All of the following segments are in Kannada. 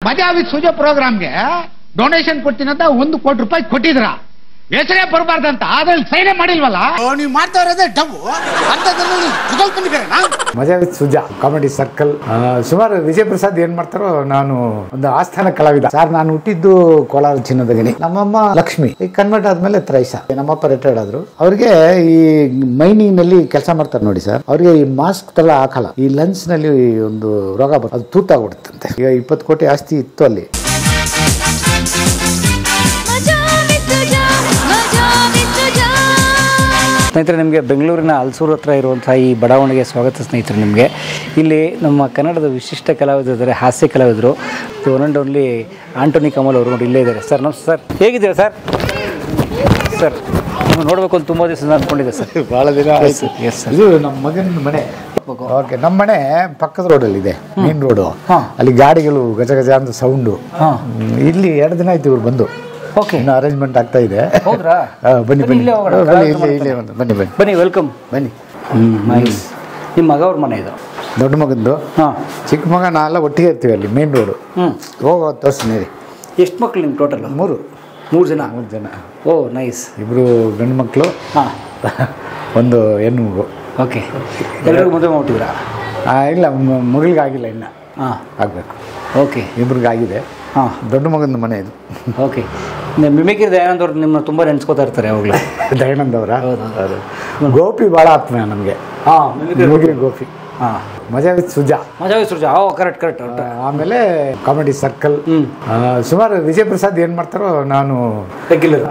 ಮಜಾ ವಿತ್ ಸುಜಾ ಪ್ರೋಗ್ರಾಮ್ಗೆ ಡೊನೇಷನ್ ಕೊಡ್ತೀನಿ ಅಂತ 1 ಕೋಟಿ ರೂಪಾಯಿ ಕೊಟ್ಟಿದ್ರ ಹೆಸರೇ ಬರಬಾರ್ದಂತ ಅದ್ರಲ್ಲಿ ಸೈನೇ ಮಾಡಿಲ್ವಲ್ಲ. ನೀವು ಮಾಡ್ತಾ ಇರೋದೇ ಡಬ್ಬು. ಮಜಾ ವಿತ್ ಸುಜಾ ಕಾಮಿಡಿ ಸರ್ಕಲ್ ಸುಮಾರು ವಿಜಯ ಪ್ರಸಾದ್ ಏನ್ ಮಾಡ್ತಾರೋ ನಾನು ಒಂದು ಆಸ್ಥಾನ ಕಲಾವಿದ ಸರ್. ನಾನು ಹುಟ್ಟಿದ್ದು ಕೋಲಾರ ಚಿನ್ನದ ಗಣಿ. ನಮ್ಮಮ್ಮ ಲಕ್ಷ್ಮಿ ಈಗ ಕನ್ವರ್ಟ್ ಆದ್ಮೇಲೆ ತ್ರೈಸ. ನಮ್ಮಪ್ಪ ರಿಟೈರ್ಡ್ ಆದ್ರು. ಅವ್ರಿಗೆ ಈ ಮೈನಿಂಗ್ ನಲ್ಲಿ ಕೆಲಸ ಮಾಡ್ತಾರೆ ನೋಡಿ ಸರ್. ಅವ್ರಿಗೆ ಈ ಮಾಸ್ಕ್ ತರ ಹಾಕಲ್ಲ. ಈ ಲಂಗ್ಸ್ ನಲ್ಲಿ ಒಂದು ರೋಗ ಬರ್ತದೆ, ಅದು ತೂತಾಗ್ಬಿಡುತ್ತಂತೆ. ಈಗ 20 ಕೋಟಿ ಆಸ್ತಿ ಇತ್ತು ಅಲ್ಲಿ. ಸ್ನೇಹಿತರೆ, ನಿಮಗೆ ಬೆಂಗಳೂರಿನ ಹಲಸೂರು ಹತ್ರ ಇರುವಂಥ ಈ ಬಡಾವಣೆಗೆ ಸ್ವಾಗತ ಸ್ನೇಹಿತರೆ. ನಿಮಗೆ ಇಲ್ಲಿ ನಮ್ಮ ಕನ್ನಡದ ವಿಶಿಷ್ಟ ಕಲಾವಿದರು, ಹಾಸ್ಯ ಕಲಾವಿದರು, one and only Antony Kamal ಅವರು ನೋಡಿ ಇಲ್ಲೇ ಇದ್ದಾರೆ. ಸರ್ ನಮಸ್ತೆ ಸರ್, ಹೇಗಿದ್ದೀರಾ ಸರ್? ಸರ್ ನೀವು ನೋಡಬೇಕು ಅಂತ ತುಂಬ ದಿವಸ ಅಂದ್ಕೊಂಡಿದ್ದೆ ಸರ್. ಭಾಳ ದಿನ ಆಯಿತು. ಎಸ್ ಸರ್, ಇದು ನಮ್ಮ ಮಗನ ಮನೆ. ಓಕೆ, ನಮ್ಮ ಮನೆ ಪಕ್ಕದ ರೋಡಲ್ಲಿ ಇದೆ, ಮೇನ್ ರೋಡು. ಅಲ್ಲಿ ಗಾಡಿಗಳು ಗಜ ಗಜ ಅಂತ ಸೌಂಡು. ಇಲ್ಲಿ 2 ದಿನ ಆಯ್ತು ಇವ್ರು ಬಂದು. ಓಕೆ, ಇನ್ನು ಅರೇಂಜ್ಮೆಂಟ್ ಆಗ್ತಾ ಇದೆ. ಹೌದ್ರಾ? ಬನ್ನಿ ಬನ್ನಿ ಬನ್ನಿ ಬನ್ನಿ ಬನ್ನಿ, ವೆಲ್ಕಮ್ ಬನ್ನಿ. ನೈಸ್. ನಿಮ್ಮ ಮಗ ಅವ್ರ ಮನೆ ಇದು? ದೊಡ್ಡ ಮಗಂದು. ಹಾಂ, ಚಿಕ್ಕ ಮಗ ನಾವೆಲ್ಲ ಒಟ್ಟಿಗೆ ಇರ್ತೀವಿ ಅಲ್ಲಿ ಮೇನ್ ರೋಡು. ಹೋಗೋ ತೋರಿಸ್ತೀನಿ. ಎಷ್ಟು ಮಕ್ಕಳು ನಿಮ್ಮ ಟೋಟಲ್? 3 ಜನ. ಓ ನೈಸ್. 2 ಗಂಡು ಮಕ್ಕಳು, ಹಾಂ, 1 ಹೆಣ್ಣು ಮಗು. ಓಕೆ, ಎಲ್ಲರಿಗೂ ಮದುವೆ ಮಾಡ್ಬಿಟ್ಟಿದ್ರಾ? ಇಲ್ಲ, ಮಗಳಿಗಾಗಿಲ್ಲ ಇನ್ನು. ಹಾಂ, ಆಗಬೇಕು. ಓಕೆ, ಇಬ್ರಿಗಾಗಿದೆ. ಹಾಂ, ದೊಡ್ಡ ಮಗನ ಮನೆ ಇದು. ಓಕೆ. ಮಿಮಿಕ್ರಿ ದಯಾನಂದ್ ಅವ್ರು ನಿಮ್ಮನ್ನ ತುಂಬ ನೆನೆಸ್ಕೋತಾ ಇರ್ತಾರೆ ಯಾವಾಗಲೂ. ದಯಾನಂದ್ ಅವರ ಗೋಪಿ ಭಾಳ ಆತ್ಮ ನಮಗೆ. ಹಾಂ, ಮಿಮಿಕ್ರಿ ಗೋಪಿ. ಹಾಂ, ಮಜಾ ವಿತ್ ಸುಜಾ. Oh correct. ಆಮೇಲೆ ಕಾಮಿಡಿ ಸರ್ಕಲ್. ಸುಮಾರು ವಿಜಯ ಪ್ರಸಾದ್ ಏನ್ ಮಾಡ್ತಾರೋ ನಾನು ರೆಗ್ಯುಲರ್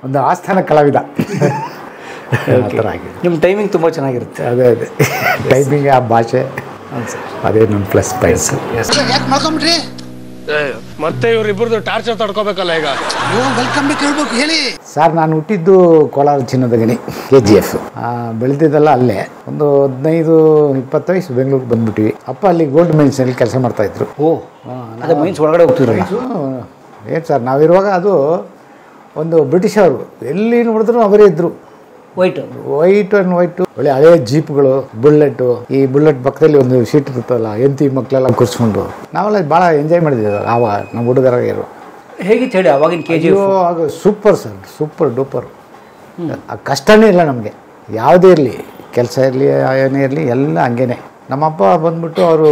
ಒಂದು ಆಸ್ಥಾನ ಕಲಾವಿದ. ನಿಮ್ಮ ಟೈಮಿಂಗ್ ತುಂಬ ಚೆನ್ನಾಗಿರುತ್ತೆ. ಅದೇ ಟೈಮಿಂಗ್, ಆ ಭಾಷೆ, ಅದೇ ನನ್ನ ಪ್ಲಸ್ ಪಾಯಿಂಟ್ಸ್. ಯಾಕೆ ಮಾಡ್ಕೊಂಬಿಟ್ರಿ? ಮತ್ತೆ ಇವ್ರಿಬ್ರದ್ದು ಟಾರ್ಚರ್ ತಡ್ಕೋಬೇಕಲ್ಲ ಈಗ. ವೆಲ್ಕಮ್ ಕೇಳ್ಬೇಕು ಹೇಳಿ ಸರ್. ನಾನು ಹುಟ್ಟಿದ್ದು ಕೋಲಾರ ಚಿನ್ನದ ಗಣಿ, KGF. ಬೆಳೆದಿದ್ದೆಲ್ಲ ಅಲ್ಲೇ. ಒಂದು 15-20 ವಯಸ್ಸು ಬೆಂಗಳೂರಿಗೆ ಬಂದ್ಬಿಟ್ಟಿವಿ. ಅಪ್ಪ ಅಲ್ಲಿ ಗೋಲ್ಡ್ ಮೈನ್ಸ್ ಅಲ್ಲಿ ಕೆಲಸ ಮಾಡ್ತಾ ಇದ್ರು. ಅದೇ ಮೈನ್ಸ್ ಒಳಗಡೆ ಹೋಗ್ತಿದ್ರು. ಏನು ಸರ್, ನಾವಿರುವಾಗ ಅದು ಒಂದು ಬ್ರಿಟಿಷ್ ಅವರು ಎಲ್ಲಿ ನೋಡಿದ್ರು ಅವರೇ ಇದ್ರು. ವೈಟ್ ಒಳ್ಳೆ ಹಳೆ ಜೀಪ್ಗಳು, ಬುಲ್ಲೆಟ್ಟು. ಈ ಬುಲ್ಲೆಟ್ ಪಕ್ಕದಲ್ಲಿ ಒಂದು ಸೀಟ್ ಇರುತ್ತಲ್ಲ, ಎಂತಿ ಮಕ್ಕಳೆಲ್ಲ ಕೂರಿಸ್ಕೊಂಡು ನಾವೆಲ್ಲ ಭಾಳ ಎಂಜಾಯ್ ಮಾಡಿದ್ದೀವಿ ಆವಾಗ ನಮ್ಮ ಹುಡುಗರಾಗಿರು. ಹೇಗಿತ್ತು ಹೇಳಿ ಅವಾಗಿನ KGF? ಆಗ ಸೂಪರ್ ಸರ್, ಸೂಪರ್ ಡೂಪರ್. ಕಷ್ಟನೇ ಇಲ್ಲ ನಮಗೆ, ಯಾವುದೇ ಇರಲಿ, ಕೆಲಸ ಇರಲಿ, ಏನೇ ಇರಲಿ, ಎಲ್ಲ ಹಂಗೇನೆ. ನಮ್ಮಪ್ಪ ಬಂದ್ಬಿಟ್ಟು ಅವರು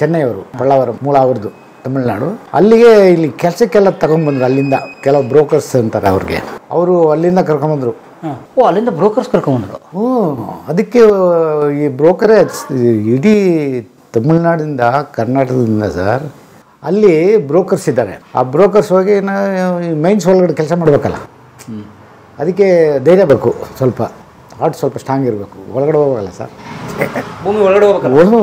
ಚೆನ್ನೈಯವರು, ಪಳ್ಳಾವರಂ ಮೂಲ ಅವ್ರದ್ದು, ತಮಿಳ್ನಾಡು. ಅಲ್ಲಿಗೆ ಇಲ್ಲಿ ಕೆಲಸಕ್ಕೆಲ್ಲ ತಗೊಂಡ್ಬಂದ್ರು. ಅಲ್ಲಿಂದ ಕೆಲವು ಬ್ರೋಕರ್ಸ್ ಅಂತಾರೆ ಅವ್ರಿಗೆ, ಅವರು ಅಲ್ಲಿಂದ ಕರ್ಕೊಂಬಂದರು. ಅಲ್ಲಿಂದ ಬ್ರೋಕರ್ಸ್ ಕರ್ಕೊಂಡ್ಬಂದ್ರು. ಅದಕ್ಕೆ ಈ ಬ್ರೋಕರೇ ಇಡೀ ತಮಿಳ್ನಾಡಿಂದ, ಕರ್ನಾಟಕದಿಂದ ಸರ್ ಅಲ್ಲಿ ಬ್ರೋಕರ್ಸ್ ಇದ್ದಾರೆ. ಆ ಬ್ರೋಕರ್ಸ್ ಹೋಗಿ ಮೈನ್ಸ್ ಒಳಗಡೆ ಕೆಲಸ ಮಾಡಬೇಕಲ್ಲ, ಅದಕ್ಕೆ ಧೈರ್ಯ ಬೇಕು, ಸ್ವಲ್ಪ ಹಾರ್ಟ್ ಸ್ವಲ್ಪ ಸ್ಟ್ರಾಂಗ್ ಇರಬೇಕು. ಒಳಗಡೆ ಹೋಗಲ್ಲ ಸರ್, ಭೂಮಿ ಒಳಗಡೆ ಹೋಗಬೇಕಲ್ಲ.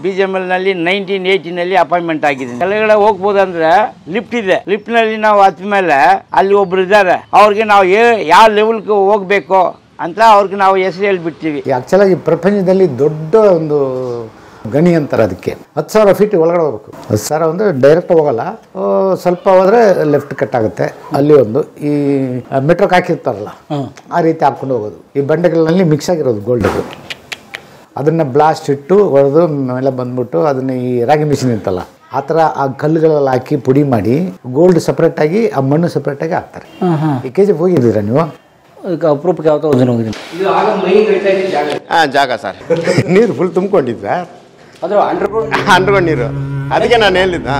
BGML ನಲ್ಲಿ 1980 ಅಪಾಯಿಂಟ್ಮೆಂಟ್ ಆಗಿದೆ. ಕೆಳಗಡೆ ಹೋಗ್ಬೋದಂದ್ರೆ ಲಿಫ್ಟ್ ಇದೆ. ಲಿಫ್ಟ್ ನಲ್ಲಿ ನಾವು ಹತ್ತ ಮೇಲೆ ಅಲ್ಲಿ ಒಬ್ರು ಇದ್ದಾರೆ. ಅವ್ರಿಗೆ ನಾವು ಯಾವ ಲೆವೆಲ್ಗೆ ಹೋಗ್ಬೇಕು ಅಂತ ಅವ್ರಿಗೆ ನಾವು ಹೆಸರು ಹೇಳ್ಬಿಡ್ತೀವಿ. ಆಕ್ಚುಲಾಗಿ ಪ್ರಪಂಚದಲ್ಲಿ ದೊಡ್ಡ ಒಂದು ಗಣಿ ಅಂತಾರೆ ಅದಕ್ಕೆ. 10,000 ಫೀಟ್ ಒಳಗಡೆ ಹೋಗ್ಬೇಕು. 10,000 ಅಂದರೆ ಡೈರೆಕ್ಟ್ ಹೋಗಲ್ಲ, ಸ್ವಲ್ಪ ಹೋದ್ರೆ ಲೆಫ್ಟ್ ಕಟ್ ಆಗುತ್ತೆ. ಅಲ್ಲಿ ಒಂದು ಈ ಮೆಟ್ರೋಕ್ ಹಾಕಿರ್ತಾರಲ್ಲ, ಆ ರೀತಿ ಹಾಕ್ಕೊಂಡು ಹೋಗೋದು. ಈ ಬಂಡೆಗಳಲ್ಲಿ ಮಿಕ್ಸ್ ಆಗಿರೋದು ಗೋಲ್ಡ್. ಅದನ್ನು ಬ್ಲಾಸ್ಟ್ ಇಟ್ಟು ಹೊಡೆದು ಮೇಲೆ ಬಂದ್ಬಿಟ್ಟು ಅದನ್ನ ಈ ರಾಗಿ ಮಿಷಿನ್ ಇರ್ತಲ್ಲ, ಆ ಥರ ಆ ಕಲ್ಲುಗಳೆಲ್ಲ ಹಾಕಿ ಪುಡಿ ಮಾಡಿ ಗೋಲ್ಡ್ ಸಪ್ರೇಟಾಗಿ, ಆ ಮಣ್ಣು ಸಪ್ರೇಟಾಗಿ ಹಾಕ್ತಾರೆ. ಈ KGF ಹೋಗಿದ್ದೀರಾ ನೀವು? ಅಪರೂಪಕ್ಕೆ ಯಾವತ್ತೋ ಒಂದು ಹೋಗಿದ್ದೀನಿ. ಜಾಗ ಸರ್. ನೀರು ಫುಲ್ ತುಂಬಿಕೊಂಡಿದ್ದ ಅದು ಅಂಡರ್ಗ್ರೌಂಡ್ ನೀರು. ಅದಕ್ಕೆ ನಾನು ಹೇಳಿದ್ದ.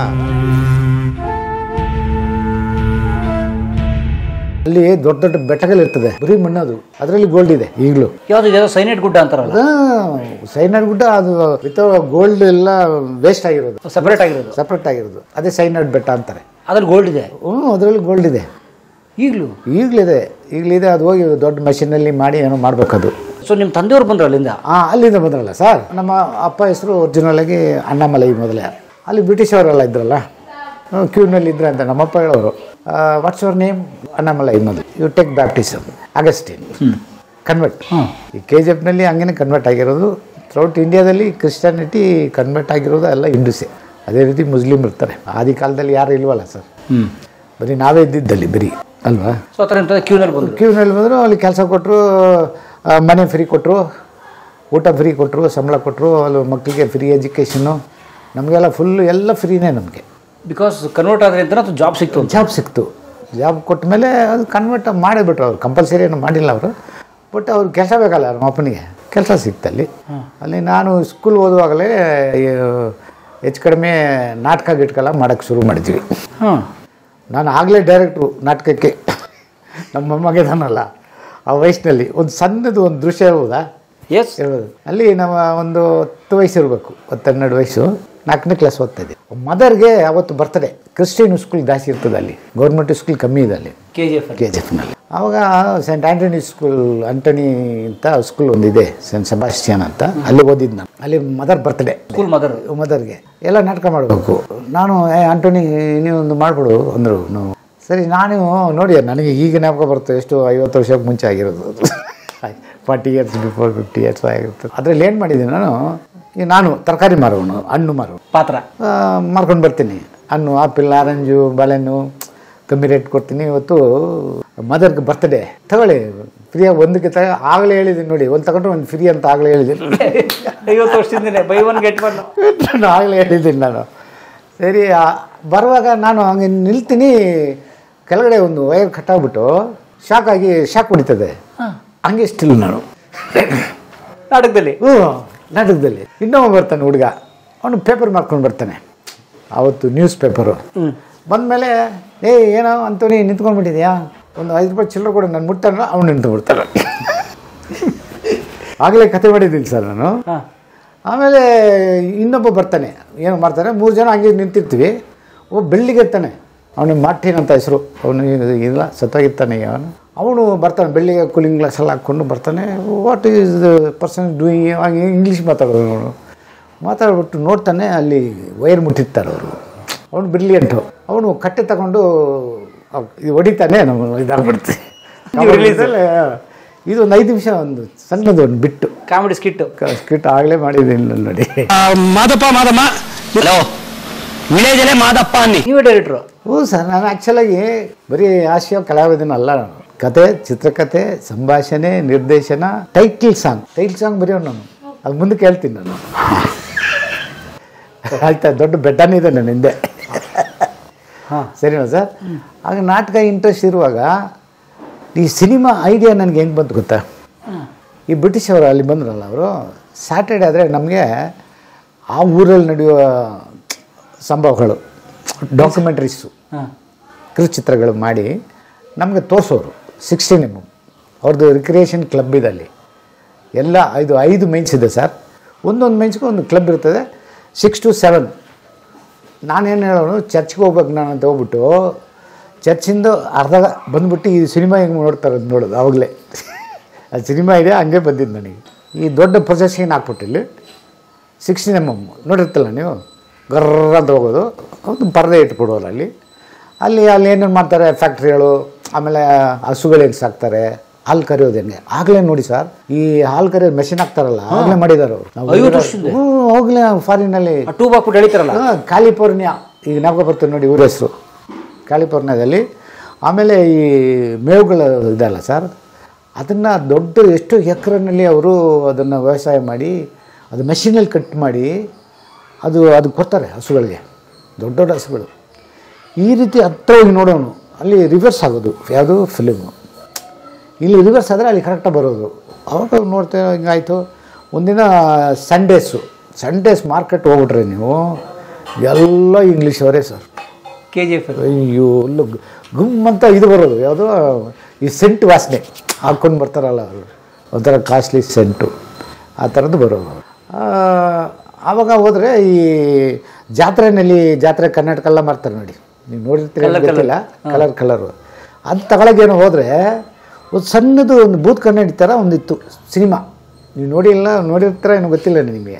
ಅಲ್ಲಿ ದೊಡ್ಡ ದೊಡ್ಡ ಬೆಟ್ಟಗಳಿರ್ತದೆ, ಬರೀ ಮಣ್ಣದು, ಅದರಲ್ಲಿ ಗೋಲ್ಡ್ ಇದೆ ಈಗಲೂ. ಯಾವ್ದು ಸೈನೈಡ್ ಗುಡ್ಡ ಅಂತಾರಲ್ಲ, ಸೈನೈಡ್ ಗುಡ್ಡ. ಅದು ವಿತ್ ಗೋಲ್ಡ್ ಎಲ್ಲ ವೇಸ್ಟ್ ಆಗಿರೋದು, ಸಪರೇಟ್ ಆಗಿರೋದು, ಅದೇ ಸೈನೈಡ್ ಬೆಟ್ಟ ಅಂತಾರೆ. ಅದ್ರಲ್ಲಿ ಗೋಲ್ಡ್ ಇದೆ. ಅದರಲ್ಲಿ ಗೋಲ್ಡ್ ಇದೆ ಈಗಲಿದೆ. ಅದು ಹೋಗಿ ದೊಡ್ಡ ಮಷೀನಲ್ಲಿ ಮಾಡಿ ಏನೋ ಮಾಡ್ಬೇಕದು. ಸೊ ನಿಮ್ಮ ತಂದೆಯವ್ರು ಬಂದ್ರು ಅಲ್ಲಿಂದ? ಅಲ್ಲಿಂದ ಬಂದ್ರಲ್ಲ ಸರ್. ನಮ್ಮ ಅಪ್ಪ ಹೆಸರು ಒರಿಜಿನಲ್ ಆಗಿ ಅಣ್ಣಾಮಲೈ ಮೊದಲೇ. ಅಲ್ಲಿ ಬ್ರಿಟಿಷ್ ಅವರೆಲ್ಲ ಇದ್ರಲ್ಲ, ಕ್ಯೂನಲ್ಲಿ ಇದ್ರೆ ಅಂತ ನಮ್ಮಪ್ಪ ಹೇಳೋರು. What's your name? ಅಣ್ಣಾಮಲೈ ಮೊದಲು. You take baptism, Augustine convert. ಈ KGFನಲ್ಲಿ ಹಂಗೇನೆ ಕನ್ವರ್ಟ್ ಆಗಿರೋದು. ಥ್ರೌಟ್ ಇಂಡಿಯಾದಲ್ಲಿ ಕ್ರಿಶ್ಚಿಯಾನಿಟಿ ಕನ್ವರ್ಟ್ ಆಗಿರೋದು ಎಲ್ಲ ಹಿಂದೂಸೆ. ಅದೇ ರೀತಿ ಮುಸ್ಲಿಮ್ ಇರ್ತಾರೆ. ಆದಿ ಕಾಲದಲ್ಲಿ ಯಾರು ಇಲ್ವಲ್ಲ ಸರ್, ಬರೀ ನಾವೇ ಇದ್ದಿದ್ದಲ್ಲಿ ಬರೀ ಅಲ್ವಾ. ಸೊ ಕ್ಯೂನಲ್ಲಿ ಬಂದರು. ಅಲ್ಲಿ ಕೆಲಸ ಕೊಟ್ಟರು, ಮನೆ ಫ್ರೀ ಕೊಟ್ಟರು, ಊಟ ಫ್ರೀ ಕೊಟ್ಟರು, ಸಂಬಳ ಕೊಟ್ಟರು, ಅಲ್ಲಿ ಮಕ್ಕಳಿಗೆ ಫ್ರೀ ಎಜುಕೇಷನ್ನು, ನಮಗೆಲ್ಲ ಫುಲ್ಲು ಎಲ್ಲ ಫ್ರೀನೇ ನಮಗೆ. ಬಿಕಾಸ್ ಕನ್ವರ್ಟ್ ಆದರೆ ಅಂತ ಅದು ಜಾಬ್ ಸಿಕ್ತು. ಜಾಬ್ ಸಿಕ್ತು. ಜಾಬ್ ಕೊಟ್ಟ ಮೇಲೆ ಅದು ಕನ್ವರ್ಟ್ ಮಾಡಿಬಿಟ್ರು. ಅವ್ರು ಕಂಪಲ್ಸರಿ ಏನು ಮಾಡಿಲ್ಲ ಅವರು, ಬಟ್ ಅವ್ರು ಕೆಲಸ ಬೇಕಲ್ಲ ನಮ್ಮ ಅಪ್ಪನಿಗೆ, ಕೆಲಸ ಸಿಕ್ತಲ್ಲಿ. ಅಲ್ಲಿ ನಾನು ಸ್ಕೂಲ್ ಓದುವಾಗಲೇ ಹೆಚ್ಚು ಕಡಿಮೆ ನಾಟಕ ಗಿಟ್ಕೆಲ್ಲ ಮಾಡೋಕ್ಕೆ ಶುರು ಮಾಡಿದ್ವಿ. ನಾನು ಆಗಲೇ ಡೈರೆಕ್ಟ್ರು ನಾಟಕಕ್ಕೆ. ನಮ್ಮ ಮೊಮ್ಮಗಿದಾನಲ್ಲ ಆ ವಯಸ್ಸಿನಲ್ಲಿ ಒಂದು ಸಣ್ಣದು ಒಂದು ದೃಶ್ಯ ಇರ್ಬೋದಾ? ಎಸ್, ಇರ್ಬೋದು. ಅಲ್ಲಿ ನಮ್ಮ ಒಂದು 10 ವಯಸ್ಸು ಇರಬೇಕು, 12 ವಯಸ್ಸು, 4ನೇ ಕ್ಲಾಸ್ ಓದ್ತಾಯಿದ್ದೆ. ಮದರ್ಗೆ ಅವತ್ತು ಬರ್ತಡೆ. ಕ್ರಿಶ್ಚಿಯನ್ ಸ್ಕೂಲ್ ಜಾಸ್ತಿ ಇರ್ತದೆ ಅಲ್ಲಿ, ಗೌರ್ಮೆಂಟ್ ಸ್ಕೂಲ್ ಕಮ್ಮಿ ಇದೆ ಅಲ್ಲಿ KGF-ನಲ್ಲಿ. ಆವಾಗ ಸೆಂಟ್ ಆಂಟನಿ ಸ್ಕೂಲ್, ಆಂಟನಿ ಅಂತ ಸ್ಕೂಲ್ ಒಂದಿದೆ, ಸೆಂಟ್ ಸೆಬಾಸ್ಟಿಯನ್ ಅಂತ, ಅಲ್ಲಿ ಓದಿದ್ದು ನಾನು. ಅಲ್ಲಿ ಮದರ್ ಬರ್ತಡೆ, ಸ್ಕೂಲ್ ಮದರ್ಗೆ ಎಲ್ಲ ನಾಟಕ ಮಾಡಬೇಕು. ನಾನು ಆಂಟೋನಿ ನೀವೊಂದು ಮಾಡಿಬಿಡು ಅಂದರು. ನಾವು ಸರಿ, ನಾನು ನೋಡಿ ನನಗೆ ಈಗ ಜ್ಞಾಪಕ ಬರುತ್ತೆ, ಎಷ್ಟು 50 ವರ್ಷಕ್ಕೆ ಮುಂಚೆ ಆಗಿರೋದು, 40 ಇಯರ್ಸ್ ಬಿಫೋರ್, 50 ಇಯರ್ಸ್ ಆಗಿರ್ತದೆ. ಅದರಲ್ಲಿ ಏನು ಮಾಡಿದ್ದೀನಿ ನಾನು ತರಕಾರಿ ಮಾರೋನು, ಹಣ್ಣು ಮಾರೋ ಪಾತ್ರ ಮಾರ್ಕೊಂಡು ಬರ್ತೀನಿ. ಹಣ್ಣು, ಆಪಿಲ್, ಆರೆಂಜು, ಬಾಳೆಹಣ್ಣು ಕಮ್ಮಿ ರೇಟ್ ಕೊಡ್ತೀನಿ. ಇವತ್ತು ಮದರ್ಗೆ ಬರ್ತಡೇ ತಗೊಳ್ಳಿ ಫ್ರೀಯಾಗಿ, ಒಂದಕ್ಕೆ ಆಗಲೇ ಹೇಳಿದ್ದೀನಿ ನೋಡಿ, ಒಂದು ತಗೊಂಡ್ರೆ ಒಂದು ಫ್ರೀ ಅಂತ ಆಗಲೇ ಹೇಳಿದ್ದೀನಿ. 50 ವರ್ಷದಿಂದ ಬೈ ಒನ್ ಗೆಟ್ ಒನ್ ಆಗಲೇ ಹೇಳಿದ್ದೀನಿ ನಾನು. ಸರಿ, ಬರುವಾಗ ನಾನು ಹಂಗೆ ನಿಲ್ತೀನಿ, ಕೆಳಗಡೆ ಒಂದು ವೈರ್ ಕಟ್ಟಾಗ್ಬಿಟ್ಟು ಶಾಕ್ ಹೊಡಿತದೆ. ಹಂಗೆ ಸ್ಟಿಲ್ ನಾನು ನಾಟಕದಲ್ಲಿ ಇನ್ನೊಬ್ಬ ಬರ್ತಾನೆ ಹುಡುಗ, ಅವನು ಪೇಪರ್ ಮಾಡ್ಕೊಂಡು ಬರ್ತಾನೆ. ಆವತ್ತು ನ್ಯೂಸ್ ಪೇಪರು ಬಂದಮೇಲೆ, ಏನೋ ಅಂತೋನಿ ನಿಂತ್ಕೊಂಡ್ಬಿಟ್ಟಿದ್ಯಾ, ಒಂದು 5 ರೂಪಾಯಿ ಚಿಲ್ಲರೆ ಕೂಡ ನಾನು ಮುಟ್ತಾನ, ಅವ್ನು ನಿಂತು ಬಿಡ್ತಾನೆ. ಆಗಲೇ ಕತೆ ಮಾಡಿದ್ದೀನಿ ಸರ್ ನಾನು. ಆಮೇಲೆ ಇನ್ನೊಬ್ಬ ಬರ್ತಾನೆ, ಏನು ಮಾಡ್ತಾನೆ, 3 ಜನ ಹಂಗೆ ನಿಂತಿರ್ತೀವಿ. ಬೆಳ್ಳಿಗೆತ್ತಾನೆ, ಅವನಿಗೆ ಮಾರ್ಟಿನ್ ಅಂತ ಹೆಸರು, ಅವನು ಇಲ್ಲ ಸತ್ತಾಗಿರ್ತಾನೆ ಅವನು ಬರ್ತಾನೆ, ಬೆಳ್ಳಿಗೆ ಕೂಲಿಂಗ್ ಗ್ಲಾಸ್ ಎಲ್ಲ ಹಾಕ್ಕೊಂಡು ಬರ್ತಾನೆ. What is the person doing, ಹಾಗೆ ಇಂಗ್ಲೀಷ್ ಮಾತಾಡೋದು. ಅವನು ಮಾತಾಡ್ಬಿಟ್ಟು ನೋಡ್ತಾನೆ, ಅಲ್ಲಿ ವೈರ್ ಮುಟ್ಟಿರ್ತಾರೆ ಅವರು. ಅವನು ಬ್ರಿಲಿಯಂಟು, ಅವನು ಕಟ್ಟೆ ತಗೊಂಡು ಇದು ಹೊಡಿತಾನೆ, ನಮ್ಮ ಇದಾಗ್ಬಿಡ್ತೀವಿ. ಇದು ಒಂದು 5 ನಿಮಿಷ ಒಂದು ಸಣ್ಣದು ಒಂದು ಬಿಟ್ಟು ಕಾಮಿಡಿ ಸ್ಕಿಟ್ ಆಗಲೇ ಮಾಡಿದ್ದೀನಿ ನೋಡಿ. ಮಾದಪ್ಪ ಮಾದಮ್ಮ, ಹಲೋ ವಿಲೇಜಲ್ಲೇ ಮಾದಪ್ಪ ಅನ್ನಿ. ನೀವೇ ಡೈರೆಕ್ಟ್ರು? ಹ್ಞೂ ಸರ್, ನಾನು ಆ್ಯಕ್ಚುಲಾಗಿ ಬರೀ ಹಾಸ್ಯ ಕಲಾವಿದನಲ್ಲ. ನಾನು ಕತೆ, ಚಿತ್ರಕಥೆ, ಸಂಭಾಷಣೆ, ನಿರ್ದೇಶನ, ಟೈಟಲ್ ಸಾಂಗ್ ಬರೆಯೋನು ನಾನು. ಅದು ಮುಂದೆ ಕೇಳ್ತೀನಿ ನಾನು. ಆಯ್ತಾ, ದೊಡ್ಡ ಬೆಟ್ಟನೇ ಇದೆ ನನ್ನ ಹಿಂದೆ. ಸರಿನಾ ಸರ್? ಆಗ ನಾಟಕ ಇಂಟ್ರೆಸ್ಟ್ ಇರುವಾಗ ಈ ಸಿನಿಮಾ ಐಡಿಯಾ ನನಗೆ ಹೆಂಗೆ ಬಂತು ಗೊತ್ತಾ? ಈ ಬ್ರಿಟಿಷ್ ಅವರು ಅಲ್ಲಿ ಬಂದ್ರಲ್ಲ, ಅವರು ಸ್ಯಾಟರ್ಡೆ ಆದರೆ ನಮಗೆ ಆ ಊರಲ್ಲಿ ನಡೆಯುವ ಸಂಭವಗಳು, ಡಾಕ್ಯುಮೆಂಟ್ರೀಸು, ಕಿರುಚಿತ್ರಗಳು ಮಾಡಿ ನಮಗೆ ತೋರಿಸೋರು. 16mm ಅವ್ರದ್ದು ರಿಕ್ರಿಯೇಷನ್ ಕ್ಲಬ್ ಇದೆ ಅಲ್ಲಿ. ಎಲ್ಲ 5 ಮೈನ್ಸ್ ಇದೆ ಸರ್. ಒಂದೊಂದು ಮೈನ್ಸ್ಗೂ ಒಂದು ಕ್ಲಬ್ ಇರ್ತದೆ. 6 to 7 ನಾನೇನು ಹೇಳೋನು, ಚರ್ಚ್ಗೆ ಹೋಗ್ಬೇಕು ನಾನು ಅಂತ ಹೋಗ್ಬಿಟ್ಟು ಚರ್ಚಿಂದ ಅರ್ಧ ಬಂದುಬಿಟ್ಟು ಈ ಸಿನಿಮಾ ಹೆಂಗೆ ನೋಡ್ತಾರೆ ಅಂತ ನೋಡೋದು. ಆವಾಗಲೇ ಅದು ಸಿನಿಮಾ ಇದೆ, ಹಂಗೆ ಬಂದಿದ್ದು ನನಗೆ. ಈ ದೊಡ್ಡ ಪ್ರೊಜೆಕ್ಷನ್ ಹಾಕ್ಬಿಟ್ಟು ಇಲ್ಲಿ 16mm ನೋಡಿರ್ತಲ್ಲ ನೀವು, ಗರ್ರ ಅಂತ ಹೋಗೋದು, ಒಂದು ಪರದೆ ಇಟ್ಕೊಡೋರು ಅಲ್ಲಿ. ಅಲ್ಲಿ ಏನೇನು ಮಾಡ್ತಾರೆ, ಫ್ಯಾಕ್ಟ್ರಿಗಳು, ಆಮೇಲೆ ಹಸುಗಳು ಹೆಂಗೆ ಸಾಕ್ತಾರೆ, ಹಾಲು ಕರೆಯೋದು ಹೆಂಗೆ. ಆಗಲೇ ನೋಡಿ ಸರ್, ಈ ಹಾಲು ಕರೆಯೋದು ಮೆಷಿನ್ ಹಾಕ್ತಾರಲ್ಲ, ಆಗಲೇ ಮಾಡಿದ್ದಾರೆ ಅವರು. ಹೋಗ್ಲೇ ಫಾರಿನಲ್ಲಿ ಟ್ಯೂಬ್ ಹಾಕ್ಬಿಟ್ಟು ಎಳಿತಾರಲ್ಲ, ಕ್ಯಾಲಿಫೋರ್ನಿಯಾ, ಈಗ ಜ್ಞಾಪಕ ಬರ್ತದೆ ನೋಡಿ ಊರ ಹೆಸರು, ಕ್ಯಾಲಿಫೋರ್ನಿಯಾದಲ್ಲಿ. ಆಮೇಲೆ ಈ ಮೇವುಗಳು ಇದಲ್ಲ ಸರ್, ಅದನ್ನು ದೊಡ್ಡ ಎಷ್ಟು ಎಕರೆನಲ್ಲಿ ಅವರು ಅದನ್ನು ವ್ಯವಸಾಯ ಮಾಡಿ ಅದು ಮೆಷಿನಲ್ಲಿ ಕಟ್ ಮಾಡಿ ಅದು ಕೊಡ್ತಾರೆ ಹಸುಗಳಿಗೆ, ದೊಡ್ಡ ದೊಡ್ಡ ಹಸುಗಳು. ಈ ರೀತಿ ಹತ್ರ ಹೋಗಿ ನೋಡೋನು, ಅಲ್ಲಿ ರಿವರ್ಸ್ ಆಗೋದು ಯಾವುದು ಫಿಲಿಮು, ಇಲ್ಲಿ ರಿವರ್ಸ್ ಆದರೆ ಅಲ್ಲಿ ಕರೆಕ್ಟಾಗಿ ಬರೋದು. ಅವಾಗ ನೋಡ್ತೇವೆ. ಹಿಂಗಾಯಿತು. ಒಂದಿನ ಸಂಡೇಸ್ ಮಾರ್ಕೆಟ್ ಹೋಗ್ಬಿಟ್ರೆ ನೀವು, ಎಲ್ಲ ಇಂಗ್ಲೀಷ್ ಅವರೇ ಸರ್. KGF ಅಯ್ಯೋ, ಗುಮ್ಮಂತ ಇದು ಬರೋದು, ಯಾವುದೋ ಈ ಸೆಂಟ್ ವಾಸನೆ ಹಾಕ್ಕೊಂಡು ಬರ್ತಾರಲ್ಲ ಅವರು, ಒಂಥರ ಕಾಸ್ಟ್ಲಿ ಸೆಂಟು, ಆ ಥರದ್ದು ಬರೋದು. ಆವಾಗ ಹೋದರೆ ಈ ಜಾತ್ರೆ ಕರ್ನಾಟಕ ಎಲ್ಲ ಮಾಡ್ತಾರೆ ನೋಡಿ, ನೀವು ನೋಡಿರ್ತೀರಿ ಗೊತ್ತಿಲ್ಲ, ಕಲರು. ಅದು ತಗೊಳಗೇನೋ ಹೋದರೆ ಒಂದು ಸಣ್ಣದು ಒಂದು ಬೂತ್ ಕನ್ನಡಿ ಥರ ಒಂದಿತ್ತು ಸಿನಿಮಾ. ನೀವು ನೋಡಿರ್ತೀರ ಏನೋ ಗೊತ್ತಿಲ್ಲ ನಿಮಗೆ.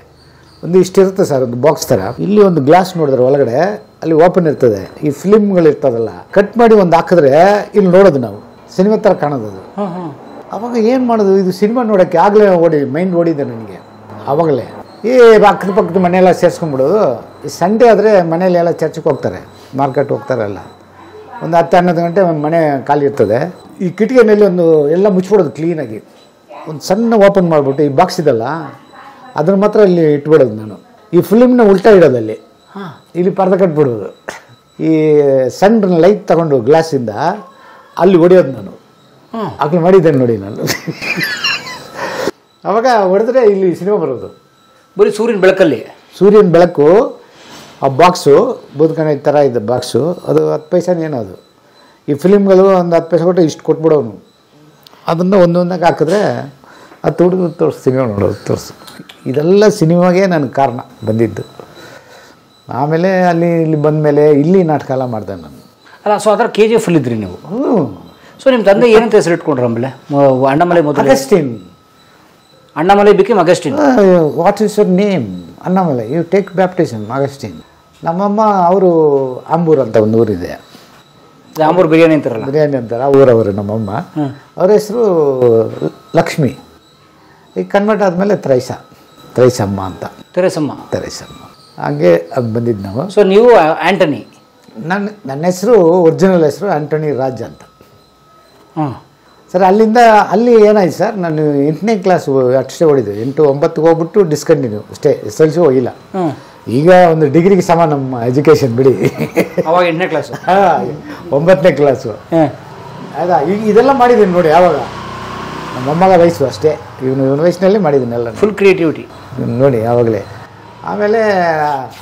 ಒಂದು ಇಷ್ಟಿರುತ್ತೆ ಸರ್, ಒಂದು ಬಾಕ್ಸ್ ಥರ. ಇಲ್ಲಿ ಒಂದು ಗ್ಲಾಸ್ ನೋಡಿದ್ರೆ ಒಳಗಡೆ ಅಲ್ಲಿ ಓಪನ್ ಇರ್ತದೆ, ಈ ಫಿಲ್ಮ್ಗಳು ಇರ್ತದಲ್ಲ, ಕಟ್ ಮಾಡಿ ಒಂದು ಹಾಕಿದ್ರೆ ಇಲ್ಲಿ ನೋಡೋದು ನಾವು, ಸಿನಿಮಾ ಥರ ಕಾಣೋದು ಅದು. ಅವಾಗ ಏನು ಮಾಡೋದು, ಇದು ಸಿನಿಮಾ ನೋಡೋಕ್ಕೆ ಆಗಲೇ ಮೈಂಡ್ ಓಡಿದೆ ನನಗೆ ಆವಾಗಲೇ. ಅಕ್ಕದ ಮನೆಯೆಲ್ಲ ಸೇರಿಸ್ಕೊಂಡ್ಬಿಡೋದು. ಈ ಸಂಡೇ ಆದರೆ ಮನೇಲಿ ಎಲ್ಲ ಚರ್ಚ್ಗೆ ಹೋಗ್ತಾರೆ, ಮಾರ್ಕೆಟ್ ಹೋಗ್ತಾರಲ್ಲ, ಒಂದು 10-11 ಗಂಟೆ ಮನೆ ಖಾಲಿ ಇರ್ತದೆ. ಈ ಕಿಟಕಿನಲ್ಲಿ ಒಂದು ಎಲ್ಲ ಮುಚ್ಚಿಬಿಡೋದು ಕ್ಲೀನಾಗಿ, ಒಂದು ಸಣ್ಣ ಓಪನ್ ಮಾಡಿಬಿಟ್ಟು ಈ ಬಾಕ್ಸ್ ಇದಲ್ಲ ಅದನ್ನು ಮಾತ್ರ ಇಲ್ಲಿ ಇಟ್ಬಿಡೋದು ನಾನು. ಈ ಫಿಲ್ಮ್ನ ಉಲ್ಟಾ ಇಡೋದಲ್ಲಿ ಇಲ್ಲಿ ಪರ್ದ ಕಟ್ಬಿಡೋದು. ಈ ಸಣ್ಣ ಲೈಟ್ ತಗೊಂಡು ಗ್ಲಾಸಿಂದ ಅಲ್ಲಿ ಹೊಡೆಯೋದು ನಾನು. ಆಗಲೇ ಮಾಡಿದ್ದೇನೆ ನೋಡಿ ನಾನು. ಅವಾಗ ಹೊಡೆದ್ರೆ ಇಲ್ಲಿ ಸಿನಿಮಾ ಬರೋದು. ಬರೀ ಸೂರ್ಯನ ಬೆಳಕಲ್ಲಿ, ಸೂರ್ಯನ ಬೆಳಕು. ಆ ಬಾಕ್ಸು ಬೂದ್ಕಣೆ ಥರ ಇದ್ದ ಬಾಕ್ಸು, ಅದು 10 ಪೈಸೆನೇನೋ ಅದು. ಈ ಫಿಲಿಮ್ಗಳು ಒಂದು 10 ಪೈಸೆ ಕೊಟ್ಟು ಇಷ್ಟು ಕೊಟ್ಬಿಡೋನು. ಅದನ್ನು ಒಂದೊಂದಾಗಿ ಹಾಕಿದ್ರೆ ಅದು ಹುಡುಗ ತೋರಿಸಿ ಸಿನಿಮಾ ನೋಡೋದು ತೋರಿಸು. ಇದೆಲ್ಲ ಸಿನಿಮಾಗೆ ನನಗೆ ಕಾರಣ ಬಂದಿದ್ದು. ಆಮೇಲೆ ಇಲ್ಲಿ ಬಂದಮೇಲೆ ಇಲ್ಲಿ ನಾಟಕ ಎಲ್ಲ ಮಾಡಿದೆ ನಾನು. ಅಲ್ಲ, ಸೊ ಅದರ KGF ಇದ್ರಿ ನೀವು. ಸೊ ನಿಮ್ಮ ತಂದೆ ಏನಂತ ಹೆಸರು ಇಟ್ಕೊಂಡ್ರು ಆಮೇಲೆ? ಅಣ್ಣಾಮಲೈ ಮೊದಲು Augustine. Annamalai became Augustine. What is your name? Annamalai. You take baptism Augustine. ನಮ್ಮಮ್ಮ ಅವರು ಆಂಬೂರ್ ಅಂತ ಒಂದು ಊರಿದೆ, ಆಂಬೂರ್ ಬಿರಿಯಾನಿ ಅಂತಾರಲ್ಲ, ಬಿರಿಯಾನಿ ಅಂತಾರೆ ಆ ಊರವರು ನಮ್ಮಮ್ಮ. ಅವ್ರ ಹೆಸರು ಲಕ್ಷ್ಮಿ. ಈಗ ಕನ್ವರ್ಟ್ ಆದಮೇಲೆ ತ್ರೈಸಮ್ಮ ಅಂತ. ತೆರೇಸಮ್ಮ ಹಾಗೆ ಅದು ಬಂದಿದ್ದು ನಾವು. ಸೊ ನೀವು ಆ್ಯಂಟನಿ? ನನ್ನ ಹೆಸರು ಒರಿಜಿನಲ್ ಹೆಸರು ಆ್ಯಂಟನಿ ರಾಜ್ ಅಂತ. ಸರ್ ಅಲ್ಲಿ ಏನಾಯ್ತು ಸರ್, ನಾನು 8ನೇ ಕ್ಲಾಸ್ ಅಷ್ಟೇ ಓಡಿದ್ದು. 8, 9ಗೆ ಹೋಗ್ಬಿಟ್ಟು ಡಿಸ್ಕಂಟಿನ್ಯೂ ಅಷ್ಟೇ. SLC ಹೋಗಿಲ್ಲ. ಈಗ ಒಂದು ಡಿಗ್ರಿಗೆ ಸಮ ನಮ್ಮ ಎಜುಕೇಷನ್ ಬಿಡಿ. ಅವಾಗ 8ನೇ ಕ್ಲಾಸು, 9ನೇ ಕ್ಲಾಸು. ಹೌದಾ, ಈಗ ಇದೆಲ್ಲ ಮಾಡಿದ್ದೀನಿ ನೋಡಿ. ಯಾವಾಗ ನಮ್ಮಮ್ಮಗ ವಯಸ್ಸು ಅಷ್ಟೇ, ಇವನ ವಯಸ್ಸಿನಲ್ಲಿ ಮಾಡಿದ್ದೀನಿ ಎಲ್ಲ. ಫುಲ್ ಕ್ರಿಯೇಟಿವಿಟಿ ನೋಡಿ ಯಾವಾಗಲೇ. ಆಮೇಲೆ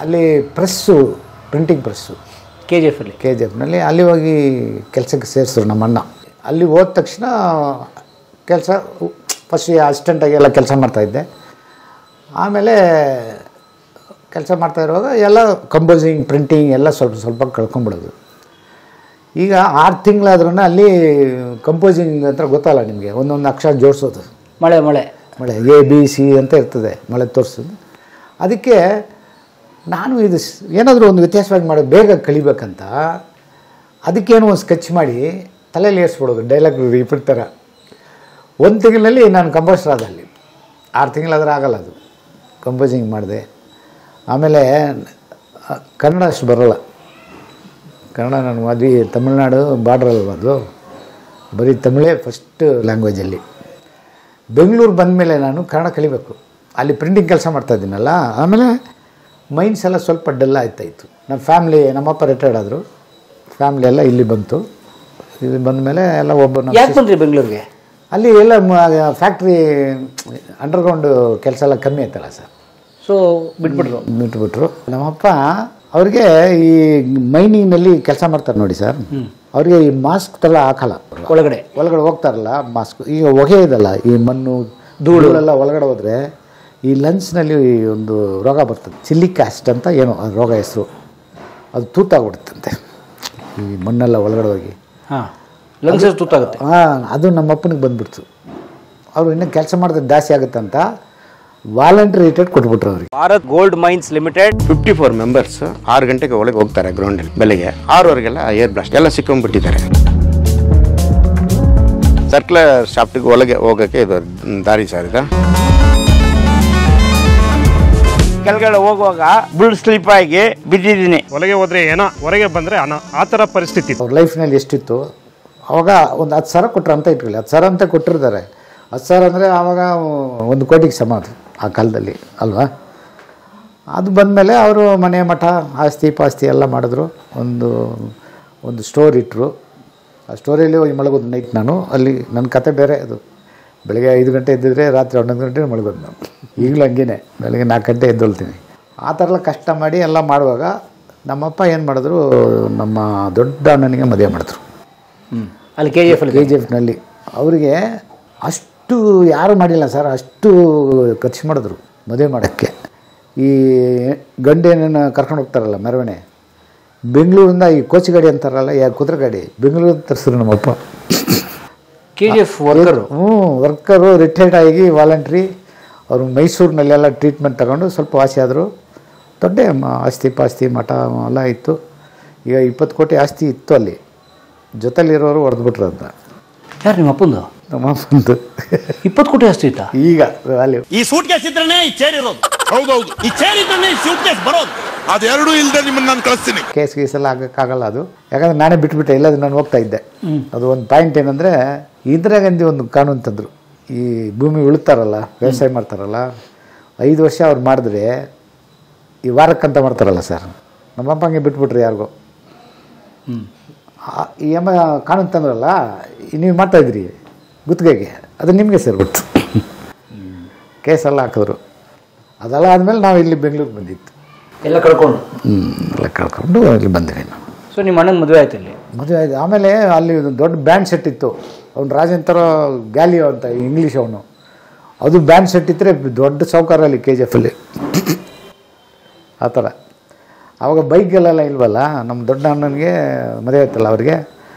ಅಲ್ಲಿ ಪ್ರೆಸ್ಸು, ಪ್ರಿಂಟಿಂಗ್ ಪ್ರೆಸ್ಸು KGFನಲ್ಲಿ ಅಲ್ಲಿ ಹೋಗಿ ಕೆಲಸಕ್ಕೆ ಸೇರಿಸಿದ್ರು ನಮ್ಮಣ್ಣ. ಅಲ್ಲಿ ಹೋದ ತಕ್ಷಣ ಕೆಲಸ ಫಸ್ಟ್ ಅಸಿಸ್ಟೆಂಟಾಗಿ ಎಲ್ಲ ಕೆಲಸ ಮಾಡ್ತಾಯಿದ್ದೆ. ಆಮೇಲೆ ಕೆಲಸ ಮಾಡ್ತಾ ಇರುವಾಗ ಎಲ್ಲ ಕಂಪೋಸಿಂಗ್, ಪ್ರಿಂಟಿಂಗ್ ಎಲ್ಲ ಸ್ವಲ್ಪ ಕಳ್ಕೊಂಬಿಡೋದು. ಈಗ 6 ತಿಂಗಳಾದ್ರೂ ಅಲ್ಲಿ ಕಂಪೋಸಿಂಗ್ ಅಂತ ಗೊತ್ತಲ್ಲ ನಿಮಗೆ, ಒಂದೊಂದು ಅಕ್ಷರ ಜೋಡಿಸೋದು. ಮಳೆ ABC ಅಂತ ಇರ್ತದೆ, ಮಳೆ ತೋರಿಸೋದು. ಅದಕ್ಕೆ ನಾನು ಇದು ಏನಾದರೂ ಒಂದು ವ್ಯತ್ಯಾಸವಾಗಿ ಮಾಡೋದು, ಬೇಗ ಕಲಿಬೇಕಂತ ಅದಕ್ಕೇನೋ ಒಂದು ಸ್ಕೆಚ್ ಮಾಡಿ ತಲೆಯಲ್ಲಿ ಏರಿಸ್ಬಿಡೋದು, ಡೈಲಾಗ್ ರಿಪೀಟ್ ಥರ. 1 ತಿಂಗಳಲ್ಲಿ ನಾನು ಕಂಪೋಸರ್ ಆದ. ಅಲ್ಲಿ 6 ತಿಂಗಳಾದ್ರೆ ಆಗಲ್ಲ ಅದು. ಕಂಪೋಸಿಂಗ್ ಮಾಡಿದೆ. ಆಮೇಲೆ ಕನ್ನಡ ಅಷ್ಟು ಬರೋಲ್ಲ. ಕನ್ನಡ ನಾನು ಮದುವೆ ತಮಿಳ್ನಾಡು ಬಾರ್ಡ್ರಲ್ವ, ಅದು ಬರೀ ತಮಿಳೇ ಫಸ್ಟ್ ಲ್ಯಾಂಗ್ವೇಜಲ್ಲಿ. ಬೆಂಗಳೂರು ಬಂದಮೇಲೆ ನಾನು ಕನ್ನಡ ಕಲಿಬೇಕು. ಅಲ್ಲಿ ಪ್ರಿಂಟಿಂಗ್ ಕೆಲಸ ಮಾಡ್ತಾಯಿದ್ದೀನಲ್ಲ, ಆಮೇಲೆ ಮೈಂಡ್ಸ್ ಎಲ್ಲ ಸ್ವಲ್ಪ ಡಲ್ ಆಯ್ತಾಯಿತ್ತು. ನಮ್ಮ ಫ್ಯಾಮ್ಲಿ, ನಮ್ಮಪ್ಪ ರಿಟೈರ್ಡ್ ಆದರು, ಫ್ಯಾಮ್ಲಿ ಎಲ್ಲ ಇಲ್ಲಿ ಬಂತು. ಇಲ್ಲಿ ಬಂದಮೇಲೆ ಎಲ್ಲ ಯಾಕೆ ಬಂದ್ರಿ ಬೆಂಗಳೂರಿಗೆ? ಅಲ್ಲಿ ಎಲ್ಲ ಫ್ಯಾಕ್ಟ್ರಿ ಅಂಡರ್ಗ್ರೌಂಡ್ ಕೆಲಸ ಎಲ್ಲ ಕಮ್ಮಿ ಆಯ್ತಲ್ಲ ಸರ್. ಸೊ ಬಿಟ್ಬಿಟ್ರು. ನಮ್ಮಪ್ಪ ಅವ್ರಿಗೆ ಈ ಮೈನಿಂಗ್ನಲ್ಲಿ ಕೆಲಸ ಮಾಡ್ತಾರೆ ನೋಡಿ ಸರ್, ಅವ್ರಿಗೆ ಈ ಮಾಸ್ಕ್ ಥರ ಹಾಕಲ್ಲ. ಒಳಗಡೆ ಹೋಗ್ತಾರಲ್ಲ ಮಾಸ್ಕ್. ಈಗ ಹೊಗೆ ಇದಲ್ಲ, ಈ ಮಣ್ಣು ಧೂಳೆಲ್ಲ ಒಳಗಡೆ ಹೋದರೆ ಈ ಲಂಗ್ಸ್ನಲ್ಲಿ ಒಂದು ರೋಗ ಬರ್ತದೆ, ಸಿಲಿಕ್ ಆಸಿಡ್ ಅಂತ ಏನೋ ಆ ರೋಗ ಹೆಸರು. ಅದು ತೂತಾಗ್ಬಿಡುತ್ತಂತೆ ಈ ಮಣ್ಣೆಲ್ಲ ಒಳಗಡೆ ಹೋಗಿ. ಲಂಗ್ಸ್ ತೂತಾಗುತ್ತೆ. ಅದು ನಮ್ಮಪ್ಪನಿಗೆ ಬಂದುಬಿಡ್ತು. ಅವರು ಇನ್ನೂ ಕೆಲಸ ಮಾಡಿದ್ರೆ ಜಾಸ್ತಿ ಆಗುತ್ತಂತ ವಾಲಂಟ್ರಿ ರಿಟೈರ್ಡ್ ಕೊಟ್ಬಿಟ್ರು ಅವ್ರಿಗೆ. Bharat gold mains limited 54 members 6 ಗಂಟೆಗೆ ಒಳಗೆ ಹೋಗ್ತಾರೆ ಗ್ರೌಂಡಲ್ಲಿ. ಬೆಳಗ್ಗೆ 6ವರೆಗೆಲ್ಲ ಏರ್ ಬ್ಲಾಸ್ಟ್ ಎಲ್ಲ ಸಿಕ್ಕೊಂಡ್ಬಿಟ್ಟಿದ್ದಾರೆ. ಸರ್ಕ್ಯುಲರ್ ಶಾಫ್ಟಿಗೆ ಒಳಗೆ ಹೋಗೋಕ್ಕೆ ಇದು ದಾರಿ ಸರ್. ಇದು ಕೆಳಗಡೆ ಹೋಗುವಾಗ ಬುಲ್ ಸ್ಲಿಪ್ ಆಗಿ ಬಿದ್ದಿದ್ದೀನಿ. ಒಳಗೆ ಹೋದ್ರೆ ಏನೋ, ಹೊರಗೆ ಬಂದ್ರೆ ಅನ, ಆ ಥರ ಪರಿಸ್ಥಿತಿ. ಅವ್ರ ಲೈಫ್ನಲ್ಲಿ ಎಷ್ಟಿತ್ತು ಅವಾಗ ಒಂದು 10,000 ಕೊಟ್ಟರು ಅಂತ ಇಟ್ಕೊಳ್ಳಿ. 10,000 ಅಂತ ಕೊಟ್ಟಿರ್ತಾರೆ. 10,000 ಅಂದರೆ ಆವಾಗ 1 ಕೋಟಿಗೆ ಸಮ ಅದು ಆ ಕಾಲದಲ್ಲಿ ಅಲ್ವಾ. ಅದು ಬಂದಮೇಲೆ ಅವರು ಮನೆ ಮಠ ಆಸ್ತಿ ಪಾಸ್ತಿ ಎಲ್ಲ ಮಾಡಿದ್ರು. ಒಂದು ಸ್ಟೋರ್ ಇಟ್ಟರು. ಆ ಸ್ಟೋರಿಯಲ್ಲಿ ಹೋಗಿ ಮಲಗೋದು ನೈಟ್ ನಾನು. ಅಲ್ಲಿ ನನ್ನ ಕತೆ ಬೇರೆ ಅದು. ಬೆಳಗ್ಗೆ 5 ಗಂಟೆ ಎದ್ದಿದ್ರೆ ರಾತ್ರಿ 11 ಗಂಟೆ ಮಲಗೋದು ನಾನು. ಈಗಲೂ ಹಂಗೇನೆ, ಬೆಳಗ್ಗೆ 4 ಗಂಟೆ ಎದ್ದೊಳ್ತೀನಿ. ಆ ಥರ ಎಲ್ಲ ಕಷ್ಟ ಮಾಡಿ ಎಲ್ಲ ಮಾಡುವಾಗ ನಮ್ಮಪ್ಪ ಏನು ಮಾಡಿದ್ರು, ನಮ್ಮ ದೊಡ್ಡ ಅಣ್ಣನಿಗೆ ಮದುವೆ ಮಾಡಿದ್ರು ಅಲ್ಲಿ KGFನಲ್ಲಿ. ಅವರಿಗೆ ಅಷ್ಟು ಯಾರೂ ಮಾಡಿಲ್ಲ ಸರ್, ಅಷ್ಟು ಖರ್ಚು ಮಾಡಿದ್ರು ಮದುವೆ ಮಾಡೋಕ್ಕೆ. ಈ ಗಂಡೇನನ್ನು ಕರ್ಕೊಂಡು ಹೋಗ್ತಾರಲ್ಲ ಮೆರವಣೆ, ಬೆಂಗಳೂರಿಂದ ಈ ಕೋಚಿ ಗಾಡಿ ಅಂತಾರಲ್ಲ, ಕುದುರೆ ಗಾಡಿ, ಬೆಂಗಳೂರಿಂದ ತರಿಸಿದ್ರು ನಮ್ಮಪ್ಪ. KGF ವರ್ಕರು ರಿಟೈರ್ಡ್ ಆಗಿ ವಾಲಂಟ್ರಿ. ಅವರು ಮೈಸೂರಿನಲ್ಲೆಲ್ಲ ಟ್ರೀಟ್ಮೆಂಟ್ ತಗೊಂಡು ಸ್ವಲ್ಪ ವಾಸಿ ಆದರು. ದೊಡ್ಡ ಆಸ್ತಿ ಪಾಸ್ತಿ ಮಠ ಎಲ್ಲ ಇತ್ತು. ಈಗ 20 ಕೋಟಿ ಆಸ್ತಿ ಇತ್ತು ಅಲ್ಲಿ. ಜೊತೆಲಿರೋರು ಹೊಡೆದ್ಬಿಟ್ರು ಅಂತ. ಯಾರು ನಿಮ್ಮ ಅಪ್ಪಂದು? ನಮ್ಮ ಅಪ್ಪಂದು 20 ಕೋಟಿ ಆಸ್ತಿ ಇತ್ತಾ? ಈಗ ವ್ಯಾಲ್ಯೂ. ಈ ಸೂಟ್ ಕೇಸ್ ಇದ್ರೇ ಈ ಚೇರ್ ಇರೋದು. ಹೌದೌದು, ಈ ಚೇರ್ ಇದ್ರೆ ಈ ಸೂಟ್ ಕೇಸ್ ಬರೋದು. ಅದೆರಡೂ ಇಲ್ಲದೆ ನಿಮ್ಮನ್ನು ನಾನು ಕಳಿಸ್ತೀನಿ. ಕೇಸ್ ಗೀಸೆಲ್ಲ ಆಗೋಕ್ಕಾಗಲ್ಲ ಅದು. ಯಾಕಂದರೆ ನಾನೇ ಬಿಟ್ಬಿಟ್ಟೆ, ಇಲ್ಲದ್ರೆ ನಾನು ಹೋಗ್ತಾ ಇದ್ದೆ. ಅದು ಒಂದು ಪಾಯಿಂಟ್ ಏನಂದರೆ, ಇಂದಿರಾ ಗಾಂಧಿ ಒಂದು ಕಾನೂನು ತಂದರು, ಈ ಭೂಮಿ ಉಳಿತಾರಲ್ಲ, ವ್ಯವಸಾಯ ಮಾಡ್ತಾರಲ್ಲ, 5 ವರ್ಷ ಅವ್ರು ಮಾಡಿದ್ರೆ ಈ ವಾರಕ್ಕಂತ ಮಾಡ್ತಾರಲ್ಲ ಸರ್, ನಮ್ಮಪ್ಪ ಹಂಗೆ ಬಿಟ್ಬಿಟ್ರಿ ಯಾರಿಗೋ. ಈ ಎಮ್ಮ ಕಾನೂನು ತಂದ್ರಲ್ಲ, ನೀವು ಮಾಡ್ತಾಯಿದ್ರಿ ಗುತ್ತಿಗೆಗೆ, ಅದು ನಿಮಗೆ ಸೇರ್ಬಿಡ್ತು. ಕೇಸೆಲ್ಲ ಹಾಕಿದ್ರು. ಅದೆಲ್ಲ ಆದಮೇಲೆ ನಾವು ಇಲ್ಲಿ ಬೆಂಗಳೂರಿಗೆ ಬಂದಿತ್ತು. ಎಲ್ಲ ಕಳ್ಕೊಂಡು ಎಲ್ಲ ಕಳ್ಕೊಂಡು ಇಲ್ಲಿ ಬಂದ್ವಿ ನಾವು. ಸೊ ನಿಮ್ಮ ಅಣ್ಣನ ಮದುವೆ ಆಯ್ತು ಇಲ್ಲಿ? ಮದುವೆ ಆಯ್ತು. ಆಮೇಲೆ ಅಲ್ಲಿ ಒಂದು ದೊಡ್ಡ ಬ್ಯಾಂಡ್ ಸೆಟ್ ಇತ್ತು. ಅವ್ನು ರಾಜೇಂದ್ರ ಗ್ಯಾಲಿಯೋ ಅಂತ ಇಂಗ್ಲೀಷ್ ಅವನು. ಅದು ಬ್ಯಾಂಡ್ ಸೆಟ್ ಇದ್ದರೆ ದೊಡ್ಡ ಸಾಹುಕಾರ ಅಲ್ಲಿ KGF ಅಲ್ಲಿ ಆ ಥರ. ಆವಾಗ ಬೈಕ್ಗಳೆಲ್ಲ ಇಲ್ವಲ್ಲ, ನಮ್ಮ ದೊಡ್ಡ ಅಣ್ಣನಿಗೆ ಮದುವೆ ಆಯ್ತಲ್ಲ ಅವ್ರಿಗೆ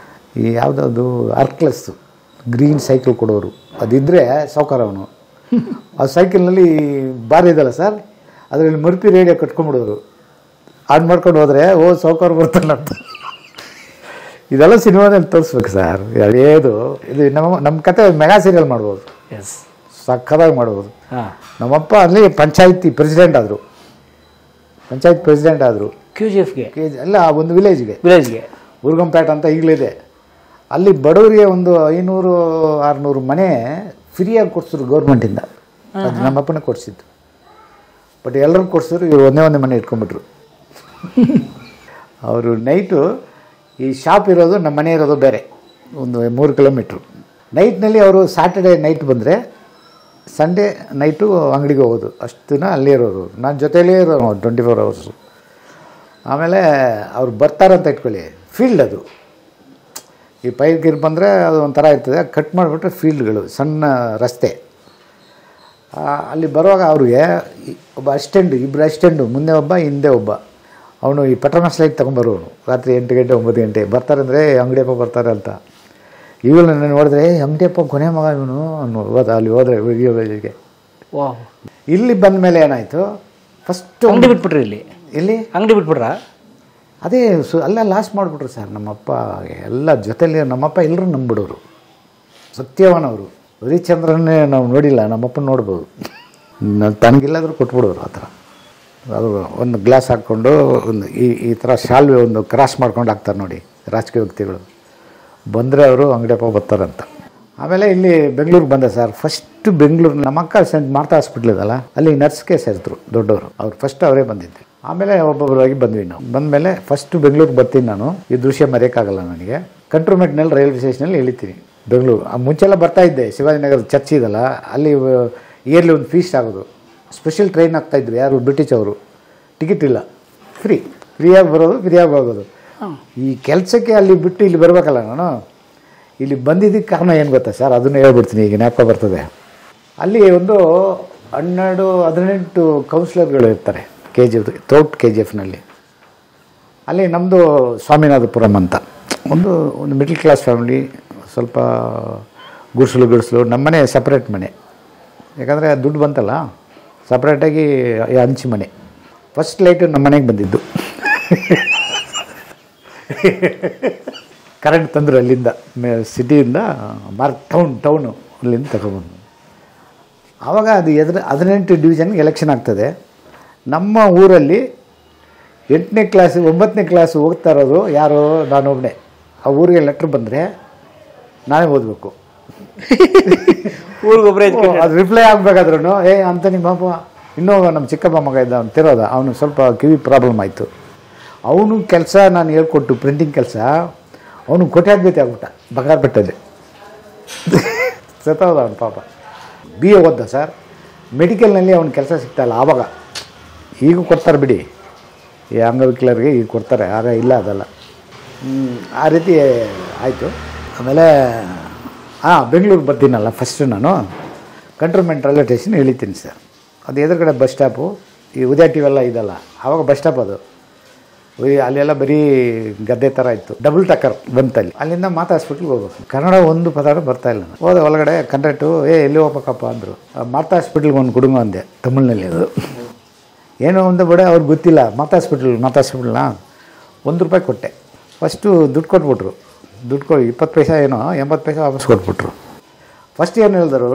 ಈ ಯಾವುದಾದ್ರು ಅರ್ಕ್ಲೆಸ್ಸು ಗ್ರೀನ್ ಸೈಕಲ್ ಕೊಡೋರು, ಅದಿದ್ದರೆ ಸಾಹುಕಾರ ಅವನು. ಆ ಸೈಕಲ್ನಲ್ಲಿ ಬಾರ್ ಇದಲ್ಲ ಸರ್, ಅದರಲ್ಲಿ ಮರ್ಪಿ ರೇಡಿಯೋ ಕಟ್ಕೊಂಡ್ಬಿಡೋರು. ಆನ್ ಮಾಡ್ಕೊಂಡು ಹೋದರೆ ಸಾಹುಕಾರ ಬರ್ತಾರಲ್ಲ ಅಂತ. ಇದೆಲ್ಲ ಸಿನಿಮಾದಲ್ಲಿ ತೋರಿಸ್ಬೇಕು ಸರ್. ಇದು ನಮ್ಮ ಕತೆ ಮೆಗಾ ಸೀರಿಯಲ್ ಮಾಡ್ಬೋದು. ಎಸ್, ಸಕ್ಕದಾಗಿ ಮಾಡ್ಬೋದು. ಹಾಂ. ನಮ್ಮಪ್ಪ ಅಲ್ಲಿ ಪಂಚಾಯತಿ ಪ್ರೆಸಿಡೆಂಟ್ ಆದರು. KGFಗೆ ಅಲ್ಲ, ಒಂದು ವಿಲೇಜ್ಗೆ ಉರ್ಗಂಪೇಟೆ ಅಂತ ಈಗಲಿದೆ. ಅಲ್ಲಿ ಬಡವರಿಗೆ ಒಂದು 500-600 ಮನೆ ಫ್ರೀಯಾಗಿ ಕೊಡ್ಸಿದ್ರು ಗೌರ್ಮೆಂಟಿಂದ. ಅದು ನಮ್ಮಪ್ಪನೇ ಕೊಡಿಸಿದ್ದು. ಬಟ್ ಎಲ್ಲರೂ ಕೊಡ್ಸಿದ್ರು, ಇವರು ಒಂದೇ ಮನೆ ಇಟ್ಕೊಂಡ್ಬಿಟ್ರು. ಅವರು ನೈಟು ಈ ಶಾಪ್ ಇರೋದು, ನಮ್ಮ ಮನೆ ಇರೋದು ಬೇರೆ, ಒಂದು 3 ಕಿಲೋಮೀಟ್ರು. ನೈಟ್ನಲ್ಲಿ ಅವರು ಸ್ಯಾಟರ್ಡೇ ನೈಟ್ ಬಂದರೆ ಸಂಡೇ ನೈಟು ಅಂಗಡಿಗೆ ಹೋಗೋದು. ಅಷ್ಟು ದಿನ ಅಲ್ಲೇ ಇರೋರು, ನಾನು ಜೊತೆಯಲ್ಲೇ ಇರೋರು 24 ಅವರ್ಸು. ಆಮೇಲೆ ಅವ್ರು ಬರ್ತಾರಂತ ಇಟ್ಕೊಳ್ಳಿ, ಫೀಲ್ಡ್ ಅದು. ಈ ಪೈರ್ಗಿರ್ ಬಂದರೆ ಅದು ಒಂಥರ ಇರ್ತದೆ, ಕಟ್ ಮಾಡಿಬಿಟ್ರೆ ಫೀಲ್ಡ್ಗಳು, ಸಣ್ಣ ರಸ್ತೆ. ಅಲ್ಲಿ ಬರುವಾಗ ಅವ್ರಿಗೆ ಒಬ್ಬ ಅಸಿಸ್ಟೆಂಟ್, 2 ಅಸಿಸ್ಟೆಂಟು, ಮುಂದೆ ಒಬ್ಬ ಹಿಂದೆ ಒಬ್ಬ. ಅವನು ಈ ಪಟ್ಟಣ ಸ್ಲೈಟ್ ತೊಗೊಂಬರೋನು. ರಾತ್ರಿ 8 ಗಂಟೆ 9 ಗಂಟೆ ಬರ್ತಾರೆ ಅಂದರೆ ಅಂಗಡಿಯಪ್ಪ ಬರ್ತಾರೆ ಅಂತ. ಇವಳು ನನ್ನ ನೋಡಿದ್ರೆ ಅಂಗಡಿಯಪ್ಪ ಕೊನೆ ಮಗ ಇವನು ಅನ್ನೋದು. ಅಲ್ಲಿ ಹೋದರೆ ವಿಡಿಯೋಗೆ. ಇಲ್ಲಿ ಬಂದ ಮೇಲೆ ಏನಾಯಿತು, ಫಸ್ಟ್ ಅಂಗಡಿ ಬಿಟ್ಬಿಟ್ರಿ? ಇಲ್ಲಿ ಅಂಗಡಿ ಬಿಟ್ಬಿಟ್ರಾ? ಅದೇ ಅಲ್ಲ ಲಾಸ್ ಮಾಡಿಬಿಟ್ರು ಸರ್ ನಮ್ಮಪ್ಪ. ಎಲ್ಲ ಜೊತೆಲಿ ನಮ್ಮಪ್ಪ ಎಲ್ಲರೂ ನಂಬಿಡೋರು, ಸತ್ಯವನವರು. ಹರಿಶ್ಚಂದ್ರನ್ನೇ ನಾವು ನೋಡಿಲ್ಲ, ನಮ್ಮಪ್ಪನ ನೋಡ್ಬೋದು. ತನಗಿಲ್ಲಾದರೂ ಕೊಟ್ಬಿಡೋರು ಆ ಥರ. ಅದು ಒಂದು ಗ್ಲಾಸ್ ಹಾಕ್ಕೊಂಡು ಒಂದು ಈ ಥರ ಶಾಲ್ವೆ ಒಂದು ಕ್ರಾಸ್ ಮಾಡ್ಕೊಂಡು ಹಾಕ್ತಾರೆ ನೋಡಿ ರಾಜಕೀಯ ವ್ಯಕ್ತಿಗಳು. ಬಂದರೆ ಅವರು ಅಂಗಡಿಯಪ್ಪ ಬರ್ತಾರಂತ. ಆಮೇಲೆ ಇಲ್ಲಿ ಬೆಂಗಳೂರಿಗೆ ಬಂದೆ ಸರ್. ಫಸ್ಟ್ ಬೆಂಗಳೂರು ನಮ್ಮ ಅಕ್ಕ ಸೆಂಟ್ ಮಾರ್ತಾ ಹಾಸ್ಪಿಟ್ಲ್ ಇದಲ್ಲ, ಅಲ್ಲಿ ನರ್ಸ್ಗೆ ಸೇರಿದ್ರು ದೊಡ್ಡವರು. ಅವ್ರು ಫಸ್ಟ್ ಅವರೇ ಬಂದಿದ್ದೆ. ಆಮೇಲೆ ಒಬ್ಬೊಬ್ಬರಾಗಿ ಬಂದ್ವಿ ನಾವು. ಬಂದಮೇಲೆ ಫಸ್ಟು ಬೆಂಗಳೂರಿಗೆ ಬರ್ತೀನಿ ನಾನು. ಈ ದೃಶ್ಯ ಮರೆಯೋಕ್ಕಾಗಲ್ಲ ನನಗೆ. ಕಂಟ್ರೋಮೆಂಟ್ನಲ್ಲಿ ರೈಲ್ವೆ ಸ್ಟೇಷನಲ್ಲಿ ಇಳಿತೀನಿ ಬೆಂಗಳೂರು. ಮುಂಚೆಲ್ಲ ಬರ್ತಾಯಿದ್ದೆ, ಶಿವಾಜಿನಗರ ಚರ್ಚ್ ಇದಲ್ಲ, ಅಲ್ಲಿ ಇಯರ್ಲಿ ಒಂದು ಫೀಸ್ಟ್ ಆಗೋದು. ಸ್ಪೆಷಲ್ ಟ್ರೈನ್ ಆಗ್ತಾಯಿದ್ರು, ಯಾರು ಬ್ರಿಟಿಷ್ ಅವರು. ಟಿಕೆಟ್ ಇಲ್ಲ, ಫ್ರೀಯಾಗಿ ಬರೋದು, ಫ್ರೀಯಾಗಿ ಹೋಗೋದು. ಈ ಕೆಲಸಕ್ಕೆ ಅಲ್ಲಿ ಬಿಟ್ಟು ಇಲ್ಲಿ ಬರಬೇಕಲ್ಲ ನಾನು. ಇಲ್ಲಿ ಬಂದಿದ್ದಕ್ಕೆ ಕಾರಣ ಏನು ಗೊತ್ತಾ ಸರ್, ಅದನ್ನು ಹೇಳ್ಬಿಡ್ತೀನಿ, ಈಗ ಜ್ಞಾಪಕ ಬರ್ತದೆ. ಅಲ್ಲಿ ಒಂದು 12-18 ಕೌನ್ಸಿಲರ್ಗಳು ಇರ್ತಾರೆ KGFನಲ್ಲಿ. ಅಲ್ಲಿ ನಮ್ಮದು ಸ್ವಾಮಿನಾಥಪುರಂ ಅಂತ ಒಂದು ಮಿಡ್ಲ್ ಕ್ಲಾಸ್ ಫ್ಯಾಮಿಲಿ, ಸ್ವಲ್ಪ ಗುಡಿಸಲು. ನಮ್ಮನೆ ಸಪ್ರೇಟ್ ಮನೆ, ಯಾಕಂದರೆ ದುಡ್ಡು ಬಂತಲ್ಲ, ಸಪ್ರೇಟಾಗಿ ಹಂಚಿ ಮನೆ. ಫಸ್ಟ್ ಲೈಟು ನಮ್ಮ ಮನೆಗೆ ಬಂದಿದ್ದು. ಕರೆಂಟ್ ತಂದರು ಅಲ್ಲಿಂದ, ಸಿಟಿಯಿಂದ ಟೌನು ಅಲ್ಲಿಂದ ತಗೊಬಂದು. ಆವಾಗ ಅದು 18 ಡಿವಿಷನ್ಗೆ ಎಲೆಕ್ಷನ್ ಆಗ್ತದೆ. ನಮ್ಮ ಊರಲ್ಲಿ 8ನೇ ಕ್ಲಾಸು 9ನೇ ಕ್ಲಾಸು ಹೋಗ್ತಾ ಇರೋದು ಯಾರು, ನಾನೊಬ್ಬನೇ. ಆ ಊರಿಗೆ ಲೆಟ್ರ್ ಬಂದರೆ ನಾನೇ ಓದಬೇಕು. ಊರಿಗೊಬ್ಬರೇ ಅದು ರಿಪ್ಲೈ ಆಗಬೇಕಾದ್ರೂ ಅಂತ ನಿಮ್ಮ ಅಪ್ಪ ಇನ್ನೂ ನಮ್ಮ ಚಿಕ್ಕಪ್ಪ ಮಗ ಇದ್ದ, ಅವ್ನು ತಿರೋದ. ಅವನು ಸ್ವಲ್ಪ ಕಿವಿ ಪ್ರಾಬ್ಲಮ್ ಆಯಿತು. ಅವನು ಕೆಲಸ ನಾನು ಹೇಳ್ಕೊಟ್ಟು ಪ್ರಿಂಟಿಂಗ್ ಕೆಲಸ, ಅವನು ಕೊಟ್ಟಾದ್ಬೇತಿ ಆಗ್ಬಿಟ್ಟ ಬಂಗಾರಪೇಟೆಯಲ್ಲಿ. ಸತ್ತೋದ ಅವನು ಪಾಪ. BA ಓದ್ದ sir. ಮೆಡಿಕಲ್ನಲ್ಲಿ ಅವ್ನ ಕೆಲಸ ಸಿಗ್ತಾಯಿಲ್ಲ ಆವಾಗ. ಈಗೂ ಕೊಡ್ತಾರೆ ಬಿಡಿ, ಈ ಅಂಗವಿಕಲರಿಗೆ ಈಗ ಕೊಡ್ತಾರೆ, ಆಗ ಇಲ್ಲ ಅದಲ್ಲ. ಆ ರೀತಿ ಆಯಿತು. ಆಮೇಲೆ ಬೆಂಗಳೂರಿಗೆ ಬರ್ತೀನಲ್ಲ ಫಸ್ಟು ನಾನು, ಕಂಟ್ರೋನ್ಮೆಂಟ್ ರೈಲ್ವೆ ಸ್ಟೇಷನ್ ಇಳಿತೀನಿ ಸರ್. ಅದು ಎದುರುಗಡೆ ಬಸ್ ಸ್ಟಾಪು, ಈ ಉದಯ ಟಿ ಎಲ್ಲ ಇದಲ್ಲ, ಆವಾಗ ಬಸ್ ಸ್ಟಾಪ್ ಅದು. ಅಲ್ಲೆಲ್ಲ ಬರೀ ಗದ್ದೆ ಥರ ಇತ್ತು. ಡಬಲ್ ಟಕ್ಕರ್ ಬಂತಲ್ಲಿ. ಅಲ್ಲಿಂದ ಮಾತಾ ಹಾಸ್ಪಿಟ್ಲಿಗೆ ಹೋಗ್ಬೇಕು. ಕನ್ನಡ ಒಂದು ಪದಾರ್ಥ ಬರ್ತಾಯಿಲ್ಲ. ಹೋದೆ ಒಳಗಡೆ ಕಂಡಕ್ಟು ಎಲ್ಲಿ ಹೋಗ್ಬೇಕಪ್ಪ ಅಂದರು. ಮಾತಾ ಹಾಸ್ಪಿಟ್ಲಿಗೆ ಒಂದು ಕುಡುಂಬ ಅಂದೆ ತಮಿಳ್ನಲ್ಲಿ. ಅದು ಏನೋ ಒಂದು ಬಿಡ ಅವ್ರಿಗೆ ಗೊತ್ತಿಲ್ಲ. ಮಾತಾ ಹಾಸ್ಪಿಟ್ಲ್ನ ₹1 ಕೊಟ್ಟೆ. ಫಸ್ಟು ದುಡ್ಡು ಕೊಟ್ಬಿಟ್ರು. ದುಡ್ಡು 20 ಪೈಸೆ ಏನೋ 80 ಪೈಸೆ ವಾಪಸ್ ಕೊಟ್ಬಿಟ್ರು. ಫಸ್ಟ್ ಏನು ಹೇಳಿದ್ರು,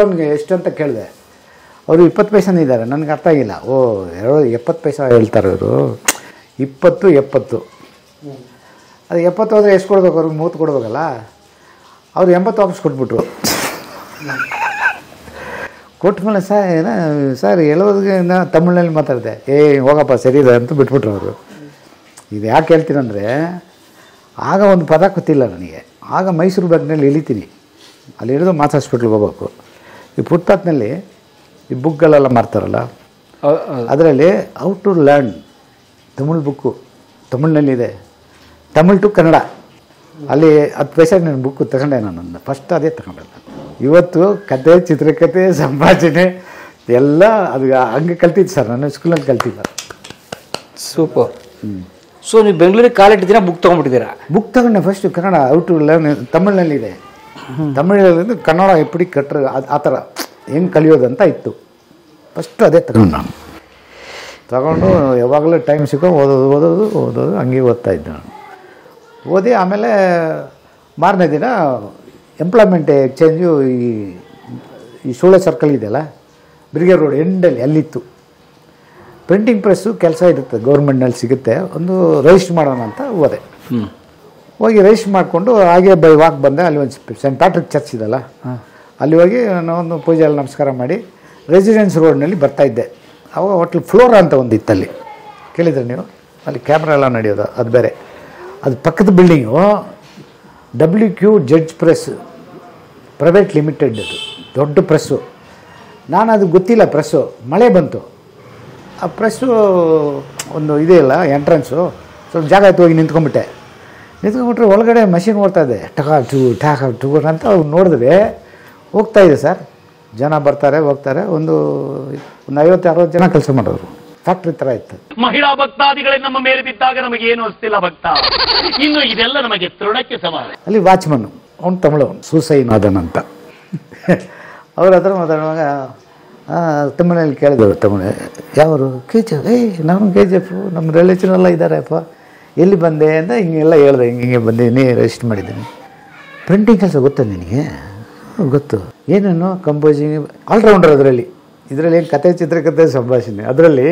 ಅವನಿಗೆ ಎಷ್ಟು ಅಂತ ಕೇಳಿದೆ. ಅವರು 20 ಪೈಸೆನೇ ಇದ್ದಾರೆ. ನನಗೆ ಅರ್ಥ ಆಗಿಲ್ಲ. 70 ಪೈಸೆ ಹೇಳ್ತಾರೆ ಇವರು. 20 ಅದು 70 ಹೋದರೆ ಎಷ್ಟು ಕೊಡ್ಬೇಕು, ಅವ್ರಿಗೆ 30 ಕೊಡ್ಬೇಕಲ್ಲ. ಅವರು 80 ವಾಪಸ್ ಕೊಟ್ಬಿಟ್ರು. ಕೊಟ್ಮೇಲೆ ಸರ್ ಹೇಳೋದಕ್ಕೆ ತಮಿಳ್ನಲ್ಲಿ ಮಾತಾಡಿದೆ. ಹೋಗಪ್ಪ ಸರಿ ಇದೆ ಅಂತ ಬಿಟ್ಬಿಟ್ರು ಅವರು. ಇದು ಯಾಕೆ ಹೇಳ್ತೀನಂದರೆ, ಆಗ ಒಂದು ಪದ ಗೊತ್ತಿಲ್ಲ ನನಗೆ. ಆಗ ಮೈಸೂರು ಬ್ಯಾಂಕ್ನಲ್ಲಿ ಇಳಿತೀನಿ. ಅಲ್ಲಿ ಇಳಿದು ಮಾಸ್ ಹಾಸ್ಪಿಟ್ಲಿಗೆ ಹೋಗ್ಬೇಕು. ಈ ಫುಟ್ಪಾತ್ನಲ್ಲಿ ಈ ಬುಕ್ಗಳೆಲ್ಲ ಮಾರ್ತಾರಲ್ಲ, ಅದರಲ್ಲಿ how to learn Tamil book ತಮಿಳ್ನಲ್ಲಿದೆ, ತಮಿಳ್ ಟು ಕನ್ನಡ. ಅಲ್ಲಿ 10 ಪೈಸೆ ನನ್ನ ಬುಕ್ಕು ತಗೊಂಡೆ ನಾನು. ಫಸ್ಟ್ ಅದೇ ತಗೊಂಡೆ. ಇವತ್ತು ಕತೆ, ಚಿತ್ರಕಥೆ, ಸಂಭಾಷಣೆ ಎಲ್ಲ ಅದು ಹಂಗೆ ಕಲ್ತಿದ್ದು ಸರ್. ನಾನು ಸ್ಕೂಲಲ್ಲಿ ಕಲ್ತಿಲ್ಲ. ಸೂಪರ್. ಸೊ ನೀವು ಬೆಂಗಳೂರಿಗೆ ಕಾಲಿಟ್ಟು ದಿನ ಬುಕ್ ತೊಗೊಂಡ್ಬಿಟ್ಟಿದ್ದೀರಾ? ಬುಕ್ ತಗೊಂಡೆ first Kannada how to learn ತಮಿಳ್ನಲ್ಲಿದೆ. ತಮಿಳಲ್ಲಿ ಕನ್ನಡ ಎಪ್ಪಡಿ ಕಟ್ಟರೆ ಆ ಥರ ಹೆಂಗೆ ಕಲಿಯೋದಂತ ಇತ್ತು. ಫಸ್ಟು ಅದೇ ತಗೊಂಡು ನಾನು ತಗೊಂಡು ಯಾವಾಗಲೂ ಟೈಮ್ ಸಿಕ್ಕೋ ಓದೋದು ಹಂಗೆ ಓದ್ತಾಯಿದ್ದೆ ನಾನು. ಓದಿ ಆಮೇಲೆ ಮಾರನೇ ದಿನ ಎಂಪ್ಲಾಯ್ಮೆಂಟ್ ಎಕ್ಸ್ಚೇಂಜು ಈ ಸೂಳೆ ಸರ್ಕಲ್ ಇದೆಯಲ್ಲ, ಬ್ರಿಗೇಡ್ ರೋಡ್ ಎಂಡಲ್ಲಿ ಅಲ್ಲಿತ್ತು. ಪ್ರಿಂಟಿಂಗ್ ಪ್ರೆಸ್ಸು ಕೆಲಸ ಇರುತ್ತೆ, ಗೌರ್ಮೆಂಟ್ನಲ್ಲಿ ಸಿಗುತ್ತೆ. ಒಂದು ರಿಜಿಸ್ಟ್ರ್ ಮಾಡೋಣ ಅಂತ ಹೋದೆ. ಹೋಗಿ ರಿಜಿಸ್ಟ್ರ್ ಮಾಡಿಕೊಂಡು ಹಾಗೆ ಬೈ ವಾಕ್ ಬಂದೆ. ಅಲ್ಲಿ ಒಂದು ಸೆಂಟ್ ಪ್ಯಾಟ್ರಿಕ್ ಚರ್ಚ್ ಇದೆಯಲ್ಲ, ಅಲ್ಲಿ ಹೋಗಿ ನಾನೊಂದು ಪೂಜೆಯಲ್ಲಿ ನಮಸ್ಕಾರ ಮಾಡಿ ರೆಸಿಡೆನ್ಸ್ ರೋಡ್ನಲ್ಲಿ ಬರ್ತಾಯಿದ್ದೆ. ಅವಾಗ ಹೋಟ್ಲ್ ಫ್ಲೋರಾ ಅಂತ ಒಂದು ಇತ್ತಲ್ಲಿ, ಕೇಳಿದ್ರೆ ನೀವು? ಅಲ್ಲಿ ಕ್ಯಾಮ್ರಾ ಎಲ್ಲ ನಡೆಯೋದು, ಅದು ಬೇರೆ. ಅದು ಪಕ್ಕದ building WQ judge press private limited, ಅದು ದೊಡ್ಡ ಪ್ರೆಸ್ಸು. ನಾನು ಅದು ಗೊತ್ತಿಲ್ಲ ಪ್ರೆಸ್ಸು. ಮಳೆ ಬಂತು. ಆ ಪ್ರೆಸ್ಸು ಒಂದು ಇದೆಯಲ್ಲ ಎಂಟ್ರೆನ್ಸು, ಸ್ವಲ್ಪ ಜಾಗ ಆಯ್ತು. ಹೋಗಿ ನಿಂತ್ಕೊಂಡ್ಬಿಟ್ಟೆ. ನಿಂತ್ಕೊಂಡ್ಬಿಟ್ರೆ ಒಳಗಡೆ ಮಷಿನ್ ಓಡ್ತಾಯಿದೆ, ಟಾಕ ಟೂ ಅಂತ ನೋಡಿದ್ರೆ ಹೋಗ್ತಾಯಿದೆ ಸರ್. ಜನ ಬರ್ತಾರೆ ಹೋಗ್ತಾರೆ. ಒಂದು 50-60 ಜನ ಕೆಲಸ ಮಾಡೋರು. ಫ್ಯಾಕ್ಟ್ರಿ ಥರ ಇತ್ತು. ಮಹಿಳಾ ಭಕ್ತಾದಿಗಳೇ ನಮ್ಮ ಮೇಲೆ ಬಿದ್ದಾಗ ನಮಗೆ ಏನು ಅನಿಸ್ತಿಲ್ಲ ಭಕ್ತ. ಇನ್ನು ಇದೆಲ್ಲ ನಮಗೆ ತೃಣಕ್ಕೆ ಸಮಾನ. ಅಲ್ಲಿ ವಾಚ್ಮನ್ನು ಅವ್ನು ತಮಿಳವನು, ಸೂಸೈನಾದನ್ ಅಂತ. ಅವ್ರ ಹತ್ರ ಮಾತಾಡುವಾಗ ತಮಿಳಲ್ಲಿ ಕೇಳಿದವರು, ತಮಿಳು ಯಾವರು? KGF. ನಾನು KGF, ನಮ್ಮ ರಿಲೇಷನ್ ಎಲ್ಲ ಇದ್ದಾರೆಪ್ಪ. ಎಲ್ಲಿ ಬಂದೆ ಅಂತ ಹಿಂಗೆಲ್ಲ ಹೇಳಿದೆ. ಹಿಂಗೆ ಬಂದೀನಿ, ರಿಜಿಸ್ಟರ್ ಮಾಡಿದ್ದೀನಿ. ಪ್ರಿಂಟಿಂಗ್ ಕೆಲಸ ಗೊತ್ತಾ ನಿನಗೆ? ಗೊತ್ತು. ಏನೇನು ಕಂಪೋಸಿಂಗ್ ಆಲ್ರೌಂಡರ್. ಇದರಲ್ಲಿ ಏನು ಕತೆ, ಚಿತ್ರಕಥೆ, ಸಂಭಾಷಣೆ. ಅದರಲ್ಲಿ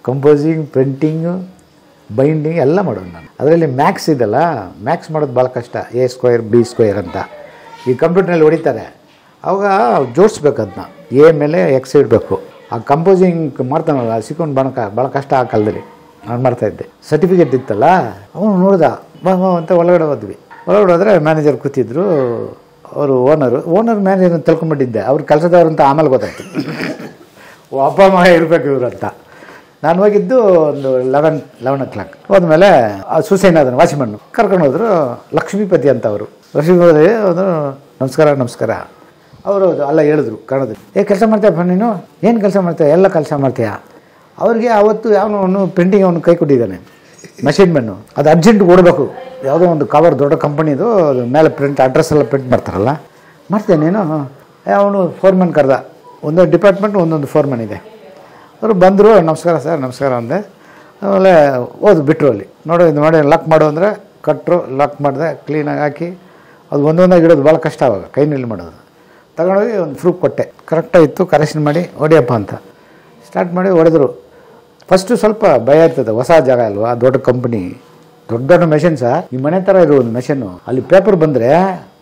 ಕಂಪೋಸಿಂಗ್, ಪ್ರಿಂಟಿಂಗು, ಬೈಂಡಿಂಗ್ ಎಲ್ಲ ಮಾಡೋದು ನಾನು. ಅದರಲ್ಲಿ ಮ್ಯಾಕ್ಸ್ ಇದೆಲ್ಲ, ಮ್ಯಾಕ್ಸ್ ಮಾಡೋದು ಭಾಳ ಕಷ್ಟ. A² B² ಅಂತ ಈ ಕಂಪ್ಯೂಟ್ರಲ್ಲಿ ಹೊಡಿತಾರೆ. ಅವಾಗ ಜೋಡಿಸ್ಬೇಕು. ಅದನ್ನ A ಮೇಲೆ X ಇಡಬೇಕು. ಆ ಕಂಪೋಸಿಂಗ್ ಮಾಡ್ತಾನಲ್ಲ, ಸಿಕ್ಕೊಂಡು ಭಾಳ ಕಷ್ಟ ಆ ಕಾಲದಲ್ಲಿ. ನಾನು ಮಾಡ್ತಾಯಿದ್ದೆ. ಸರ್ಟಿಫಿಕೇಟ್ ಇತ್ತಲ್ಲ, ಅವನು ನೋಡ್ದ. ಬಾ ಅಂತ ಒಳಗಡೆ ಹೋದ್ವಿ. ಒಳಗಡೆ ಹೋದರೆ ಮ್ಯಾನೇಜರ್ ಕೂತಿದ್ರು. ಅವರು ಓನರ್ ಮ್ಯಾನೇಜರ್ನ ತಿಳ್ಕೊಂಬಿಟ್ಟಿದ್ದೆ. ಅವ್ರ ಕೆಲಸದವ್ರು ಅಂತ ಆಮೇಲೆ ಗೊತ್ತಾಯ್ತು. ಅಪ್ಪ ಮಗ ಇರಬೇಕು ಇವರು ಅಂತ. ನಾನು ಹೋಗಿದ್ದು ಒಂದು 11 o'clock. ಹೋದ್ಮೇಲೆ ಆ ಸುಸೇನಾದನ್ ವಾಚ್ಮನ್ನು ಕರ್ಕೊಂಡು ಹೋದ್ರು. ಲಕ್ಷ್ಮೀಪತಿ ಅಂತ ಅವರು. ಲಕ್ಷ್ಮೀಪತಿ ಅವರು ನಮಸ್ಕಾರ. ಅವರು ಅಲ್ಲ ಹೇಳಿದ್ರು ಕನ್ನಡದಲ್ಲಿ, ಕೆಲಸ ಮಾಡ್ತೀಯಪ್ಪ ನೀನು? ಏನು ಕೆಲಸ ಮಾಡ್ತೀಯ? ಎಲ್ಲ ಕೆಲಸ ಮಾಡ್ತೀಯ. ಅವ್ರಿಗೆ ಆವತ್ತು ಅವನು ಪ್ರಿಂಟಿಂಗ್ ಅವನು ಕೈ ಕೊಟ್ಟಿದ್ದಾನೆ, ಮಷಿನ್ ಮೆನ್ನು. ಅದು ಅರ್ಜೆಂಟ್ ಓಡಬೇಕು. ಯಾವುದೋ ಒಂದು ಕವರ್ ದೊಡ್ಡ ಕಂಪನಿದು, ಅದು ಮೇಲೆ ಪ್ರಿಂಟ್ ಅಡ್ರೆಸ್ ಎಲ್ಲ ಪ್ರಿಂಟ್ ಮಾಡ್ತಾರಲ್ಲ, ಮಾಡ್ತೇನೆ ನೀನು? ಅವನು ಫೋರ್ಮನ್ ಕರೆದ. ಒಂದೊಂದು ಡಿಪಾರ್ಟ್ಮೆಂಟ್ ಒಂದೊಂದು ಫೋರ್ಮನ್ ಇದೆ. ಅವರು ಬಂದರು. ನಮಸ್ಕಾರ ಸರ್, ನಮಸ್ಕಾರ ಅಂದೆ. ಆಮೇಲೆ ಬಿಟ್ಟರು. ಅಲ್ಲಿ ಇದು ಮಾಡಿ ಲಾಕ್ ಮಾಡು ಅಂದರೆ ಕಟ್ಟರು. ಲಾಕ್ ಮಾಡಿದೆ, ಕ್ಲೀನಾಗಿ ಹಾಕಿ. ಅದು ಒಂದೊಂದಾಗಿ ಇಡೋದು ಭಾಳ ಕಷ್ಟ. ಆವಾಗ ಕೈನಲ್ಲಿ ಮಾಡೋದು. ತಗೊಂಡೋಗಿ ಒಂದು ಪ್ರೂಫ್ ಕೊಟ್ಟೆ. ಕರೆಕ್ಟಾಗಿತ್ತು. ಕರೆಕ್ಷನ್ ಮಾಡಿ ಹೊಡಿಯಪ್ಪ ಅಂತ ಸ್ಟಾರ್ಟ್ ಮಾಡಿ ಹೊಡೆದ್ರು. ಫಸ್ಟು ಸ್ವಲ್ಪ ಭಯ ಇರ್ತದೆ, ಹೊಸ ಜಾಗ ಅಲ್ವಾ, ದೊಡ್ಡ ಕಂಪ್ನಿ, ದೊಡ್ಡ ಮೆಷಿನ್ ಸರ್. ಈ ಮನೆ ಥರ ಇರೋ ಒಂದು ಮೆಷಿನ್ನು. ಅಲ್ಲಿ ಪೇಪರ್ ಬಂದರೆ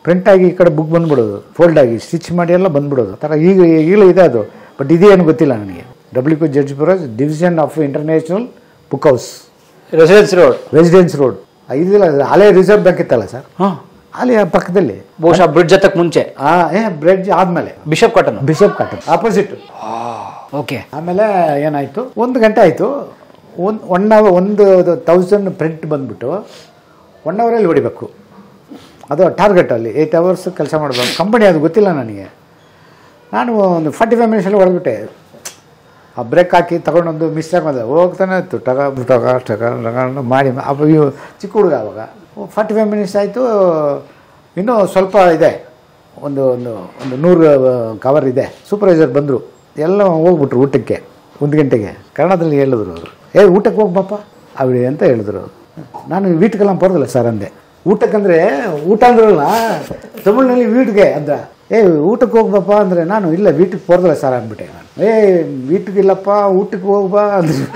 ಪ್ರಿಂಟಾಗಿ ಈ ಕಡೆ ಬುಕ್ ಬಂದ್ಬಿಡೋದು, ಫೋಲ್ಡಾಗಿ ಸ್ಟಿಚ್ ಮಾಡಿ ಎಲ್ಲ ಬಂದ್ಬಿಡೋದು. ಆ ಥರ ಈಗಲೂ ಇದೆ ಅದು. ಬಟ್ ಇದೇನು ಗೊತ್ತಿಲ್ಲ ನನಗೆ. WQ judge press, division of international book house, residence road. ಇದಿಲ್ಲ, ಅಲ್ಲೇ ರಿಸರ್ವ್ ಬ್ಯಾಂಕ್ ಇತ್ತಲ್ಲ ಸರ್, ಅಲ್ಲಿ ಪಕ್ಕದಲ್ಲಿ. ಬಹುಶಃ ಬ್ರಿಡ್ಜ್ ಹತ್ತಕ್ಕೆ ಮುಂಚೆ. ಬ್ರಿಡ್ಜ್ ಆದಮೇಲೆ ಬಿಷಪ್ ಕಾಟನ್ ಆಪೋಸಿಟ್. ಓಕೆ. ಆಮೇಲೆ ಏನಾಯಿತು, 1 ಗಂಟೆ ಆಯಿತು. 1,000 ಪ್ರಿಂಟ್ ಬಂದುಬಿಟ್ಟು 1 ಅವರಲ್ಲಿ ಹೊಡಿಬೇಕು. ಅದು ಟಾರ್ಗೆಟ್. ಅಲ್ಲಿ 8 hours ಕೆಲಸ ಮಾಡಬೇಕು. ಕಂಪನಿ ಅದು ಗೊತ್ತಿಲ್ಲ ನನಗೆ. ನಾನು ಒಂದು 45 minutesಲ್ಲಿ ಹೊಡೆದ್ಬಿಟ್ಟೆ. ಆ ಬ್ರೇಕ್ ಹಾಕಿ ತಗೊಂಡೊಂದು ಮಿಸ್ಟೇಕ್ ಮಾಡಿದೆ. ಹೋಗ್ತಾನೆ ಇತ್ತು, ಟಗ ಮಾಡಿ. ಅಪ್ಪ ಇವು ಚಿಕ್ಕ ಹುಡುಗ. ಆವಾಗ 45 minutes ಆಯಿತು. ಇನ್ನೂ ಸ್ವಲ್ಪ ಇದೆ, ಒಂದು 100 ಕವರ್ ಇದೆ. ಸೂಪರ್ವೈಸರ್ ಬಂದರು. ಎಲ್ಲ ಹೋಗ್ಬಿಟ್ರು ಊಟಕ್ಕೆ. 1 ಗಂಟೆಗೆ ಕನ್ನಡದಲ್ಲಿ ಹೇಳಿದ್ರು ಅವರು, ಊಟಕ್ಕೆ ಹೋಗ್ಬಪ್ಪ ಅವ್ರಿ ಅಂತ ಹೇಳಿದ್ರು. ನಾನು ವೀಟ್ಗೆಲ್ಲ ಬರೋದಿಲ್ಲ ಸರ್ ಅಂದೆ. ಊಟಕ್ಕಂದರೆ ಊಟ ಅಂದ್ರಲ್ಲ ತಮಿಳ್ನಲ್ಲಿ ವೀಟ್ಗೆ ಅಂದ. ಊಟಕ್ಕೆ ಹೋಗ್ಬಪ್ಪ ಅಂದರೆ ನಾನು ಇಲ್ಲ ವೀಟಿಗೆ ಬರೋದಿಲ್ಲ ಸರ್ ಅಂದ್ಬಿಟ್ಟೆ. ನಾನು ವೀಟಿಗಿಲ್ಲಪ್ಪ ಊಟಕ್ಕೆ ಹೋಗ್ಬಾ ಅಂದ್ರೆ.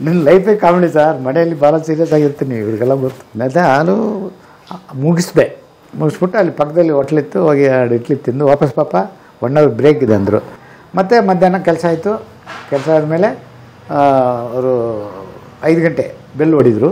ನನ್ನ ಲೈಫೇ ಕಾಮಿಡಿ ಸರ್. ಮನೆಯಲ್ಲಿ ಭಾಳ ಸೀರಿಯಸ್ ಆಗಿರ್ತೀನಿ, ಇವ್ರಿಗೆಲ್ಲ ಗೊತ್ತು. ನಾನು ಮುಗಿಸ್ದೆ. ಮುಗಿಸ್ಬಿಟ್ಟು ಅಲ್ಲಿ ಪಕ್ಕದಲ್ಲಿ ಹೋಟ್ಲಿತ್ತು, ಹೋಗಿ 2 ಇಡ್ಲಿ ತಿಂದು ವಾಪಸ್ ಪಾಪ 1 ಅವರ್ ಬ್ರೇಕ್ ಇದೆ ಅಂದರು. ಮತ್ತು ಮಧ್ಯಾಹ್ನ ಕೆಲಸ ಆಯಿತು. ಕೆಲಸ ಆದಮೇಲೆ ಅವರು 5 ಗಂಟೆ ಬೆಲ್ ಹೊಡಿದ್ರು.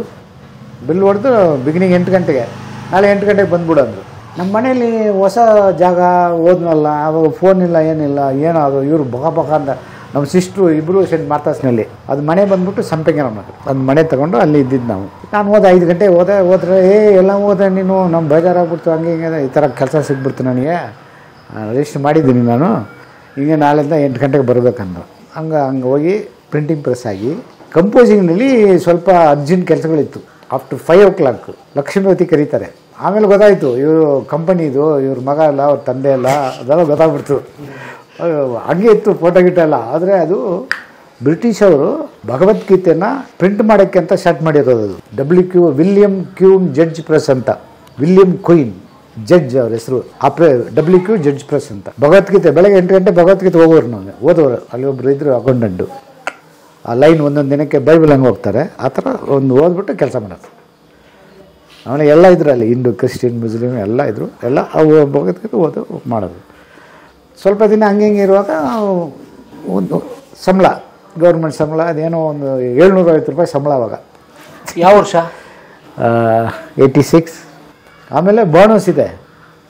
ಬೆಲ್ ಹೊಡೆದು ಬಿಗಿನಿಂಗ್ 8 ಗಂಟೆಗೆ, ನಾಳೆ 8 ಗಂಟೆಗೆ ಬಂದ್ಬಿಡು ಅಂದರು. ನಮ್ಮ ಮನೇಲಿ ಹೊಸ ಜಾಗ ಹೋದ್ನಲ್ಲ, ಅವಾಗ ಫೋನ್ ಇಲ್ಲ, ಏನಿಲ್ಲ, ಏನೋ ಅದು ಇವರು ಬಗ ಅಂತ ನಮ್ಮ ಸಿಸ್ಟ್ರು ಇಬ್ಬರು ಸೆಂಟ್ ಮಾರ್ತಾಸ್ನಲ್ಲಿ ಅದು ಮನೆ ಬಂದ್ಬಿಟ್ಟು ಸಂಪಂಗಿ ನಮ್ಮದು ಅದು ಮನೆ ತೊಗೊಂಡು ಅಲ್ಲಿ ಇದ್ದಿದ್ದು ನಾವು. ನಾನು ಹೋದೆ 5 ಗಂಟೆಗೆ ಹೋದ್ರೆ ಎಲ್ಲ ಹೋದೆ ನೀನು, ನಮ್ಮ ಬೇಜಾರಾಗ್ಬಿಡ್ತು, ಹಂಗೆ ಹಿಂಗೆ ಈ ಥರ ಕೆಲಸ ಸಿಗ್ಬಿಡ್ತು ನನಗೆ, ರಿಜಿಸ್ಟರ್ ಮಾಡಿದ್ದೀನಿ ನಾನು, ಹಿಂಗೆ ನಾಳೆಯಿಂದ 8 ಗಂಟೆಗೆ ಬರಬೇಕಂದ್ರು. ಹಂಗೆ ಹೋಗಿ ಪ್ರಿಂಟಿಂಗ್ ಪ್ರೆಸ್ ಆಗಿ ಕಂಪೋಸಿಂಗ್ನಲ್ಲಿ ಸ್ವಲ್ಪ ಅರ್ಜೆಂಟ್ ಕೆಲಸಗಳಿತ್ತು. ಆಫ್ಟರ್ 5 o'clock ಲಕ್ಷ್ಮೀವತಿ ಕರೀತಾರೆ. ಆಮೇಲೆ ಗೊತ್ತಾಯಿತು ಇವರು ಕಂಪನಿದು, ಇವ್ರ ಮಗ ಅಲ್ಲ, ಅವ್ರ ತಂದೆ ಅಲ್ಲ, ಅದೆಲ್ಲ ಗೊತ್ತಾಗ್ಬಿಡ್ತು. ಹಂಗೆ ಇತ್ತು ಫೋಟೋ ಗಿಟ ಎಲ್ಲ. ಆದರೆ ಅದು ಬ್ರಿಟಿಷ್ ಅವರು ಭಗವದ್ಗೀತೆಯನ್ನು ಪ್ರಿಂಟ್ ಮಾಡೋಕ್ಕೆ ಅಂತ ಸ್ಟಾರ್ಟ್ ಮಾಡಿರೋದು. ವಿಲಿಯಂ ಕ್ಯೂನ್ ಜಡ್ಜ್ ಪ್ರೆಸ್ ಅಂತ, ವಿಲಿಯಂ ಕ್ವೀನ್ ಜಡ್ಜ್ ಅವ್ರ ಹೆಸರು. WQ ಜಡ್ಜ್ ಪ್ರೆಸ್ ಅಂತ. ಭಗವದ್ಗೀತೆ ಬೆಳಗ್ಗೆ 8 ಗಂಟೆ ಭಗವದ್ಗೀತೆ ಓದೋರು ಅಲ್ಲಿ ಒಬ್ಬರು ಇದ್ರು ಅಕೌಂಟೆಂಟು. ಆ ಲೈನ್ ಒಂದೊಂದು ದಿನಕ್ಕೆ ಬೈಬಲ್ ಹಂಗೆ ಹೋಗ್ತಾರೆ, ಆ ಥರ ಒಂದು ಓದ್ಬಿಟ್ಟು ಕೆಲಸ ಮಾಡೋದು. ಆಮೇಲೆ ಎಲ್ಲ ಇದ್ರು ಅಲ್ಲಿ, ಹಿಂದೂ, ಕ್ರಿಶ್ಚಿಯನ್, ಮುಸ್ಲಿಮ್ ಎಲ್ಲ ಇದ್ದರು. ಎಲ್ಲ ಅವು ಭಗವದ್ಗೀತೆ ಓದು ಮಾಡೋದು. ಸ್ವಲ್ಪ ದಿನ ಹಂಗೆ ಇರುವಾಗ ಒಂದು ಸಂಬಳ, ಗೌರ್ಮೆಂಟ್ ಸಂಬಳ, ಅದೇನೋ ಒಂದು 750 ರೂಪಾಯಿ ಸಂಬಳ ಅವಾಗ. ಯಾವ ವರ್ಷ? 86. ಆಮೇಲೆ ಬೋನಸ್ ಇದೆ,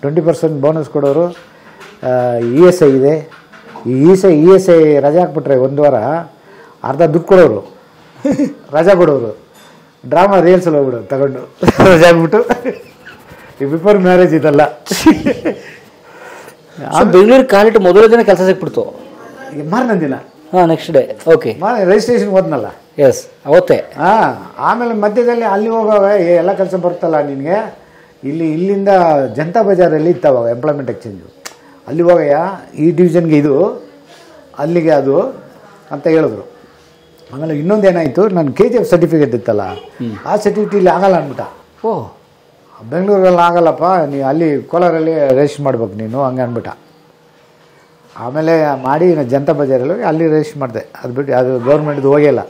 20% ಬೋನಸ್ ಕೊಡೋರು. ESI ಇದೆ. ಈ ESI ರಜೆ ಹಾಕ್ಬಿಟ್ರೆ 1 ವಾರ ಅರ್ಧ ದುಡ್ಡು ಕೊಡೋರು, ರಜಾ ಕೊಡೋರು. ಡ್ರಾಮಾ ರಿಯಲ್ಸಲ್ಲಿ ಹೋಗ್ಬಿಡೋರು ತಗೊಂಡು ರಜೆ ಹಾಕ್ಬಿಟ್ಟು. ಈ ಬಿಫೋರ್ ಮ್ಯಾರೇಜ್ ಇದಲ್ಲ. ಬೆಂಗಳೂರು ಕಾಲಿಟ್ಟು ಮೊದಲ ದಿನ ಕೆಲಸ ಸಿಕ್ಬಿಡ್ತು. ಮಾರನೇ ದಿನ, ನೆಕ್ಸ್ಟ್ ಡೇ. ಓಕೆ, ರಿಜಿಸ್ಟ್ರೇಷನ್ ಹೋದ್ನಲ್ಲ. ಎಸ್, ಅವತ್ತೇ. ಆಮೇಲೆ ಮಧ್ಯದಲ್ಲಿ ಅಲ್ಲಿ ಹೋಗೋವಾಗ ಎಲ್ಲ ಕೆಲಸ ಬರ್ತಲ್ಲ ನಿನಗೆ. ಇಲ್ಲಿಂದ ಜನತಾ ಬಜಾರಲ್ಲಿ ಇತ್ತವಾಗ ಎಂಪ್ಲಾಯ್ಮೆಂಟ್ ಎಕ್ಸ್ಚೇಂಜು. ಅಲ್ಲಿ ಹೋಗಯ್ಯ, ಈ ಡಿವಿಷನ್ಗೆ ಇದು, ಅಲ್ಲಿಗೆ ಅದು ಅಂತ ಹೇಳಿದ್ರು. ಆಮೇಲೆ ಇನ್ನೊಂದು ಏನಾಯಿತು, ನನ್ನ KGF ಸರ್ಟಿಫಿಕೇಟ್ ಇತ್ತಲ್ಲ, ಆ ಸರ್ಟಿಫಿಕೇಟ್ ಇಲ್ಲಿ ಆಗಲ್ಲ ಅಂದ್ಬಿಟ್ಟ. ಬೆಂಗಳೂರಲ್ಲಿ ಆಗಲ್ಲಪ್ಪ, ನೀವು ಅಲ್ಲಿ ಕೋಲಾರಲ್ಲಿ ರಿಜಿಸ್ಟರ್ ಮಾಡ್ಬೇಕು ನೀನು, ಹಂಗೆ ಅಂದ್ಬಿಟ್ಟ. ಆಮೇಲೆ ಮಾಡಿ ಜನತಾ ಬಜಾರಲ್ಲಿ ಹೋಗಿ ಅಲ್ಲಿ ರಿಜಿಸ್ಟರ್ ಮಾಡಿದೆ. ಅದು ಬಿಟ್ಟು ಅದು ಗೌರ್ಮೆಂಟ್ದು ಹೋಗಿಲ್ಲ.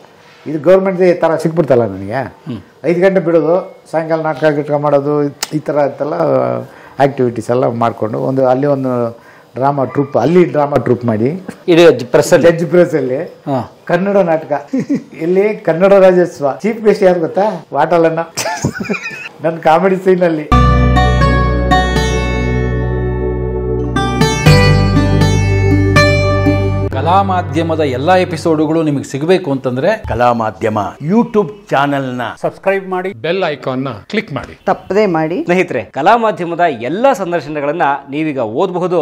ಇದು ಗೌರ್ಮೆಂಟ್ದು ಈ ಥರ ಸಿಕ್ಬಿಡ್ತಲ್ಲ ನನಗೆ. 5 ಗಂಟೆ ಬಿಡೋದು, ಸಾಯಂಕಾಲ ನಾಟಕ ಗಿಟ್ಕ ಮಾಡೋದು, ಈ ಥರ ಇತ್ತೆಲ್ಲ ಆ್ಯಕ್ಟಿವಿಟೀಸ್ ಎಲ್ಲ ಮಾಡಿಕೊಂಡು ಅಲ್ಲಿ ಒಂದು ಡ್ರಾಮಾ ಟ್ರೂಪ್ ಮಾಡಿ ಜಡ್ಜ್ ಪ್ರೆಸ್ಸಲ್ಲಿ ಕನ್ನಡ ನಾಟಕ. ಇಲ್ಲಿ ಕನ್ನಡ ರಾಜ್ಯೋತ್ಸವ. ಚೀಫ್ ಗೆಸ್ಟ್ ಯಾರು ಗೊತ್ತಾ? ವಾಟಲನ್ನ. ನನ್ನ ಕಾಮಿಡಿ ಸೀನಲ್ಲಿ ಕಲಾ ಮಾಧ್ಯಮದ ಎಲ್ಲ ಎಪಿಸೋಡುಗಳು ನಿಮಗೆ ಸಿಗಬೇಕು ಅಂತಂದ್ರೆ ಕಲಾ ಮಾಧ್ಯಮ ಯೂಟ್ಯೂಬ್ ಚಾನೆಲ್ನ ಸಬ್ಸ್ಕ್ರೈಬ್ ಮಾಡಿ, ಬೆಲ್ ಐಕಾನ್ನ ಕ್ಲಿಕ್ ಮಾಡಿ, ತಪ್ಪದೇ ಮಾಡಿ. ಸ್ನೇಹಿತರೆ, ಕಲಾ ಮಾಧ್ಯಮದ ಎಲ್ಲ ಸಂದರ್ಶನಗಳನ್ನು ನೀವೀಗ ಓದಬಹುದು.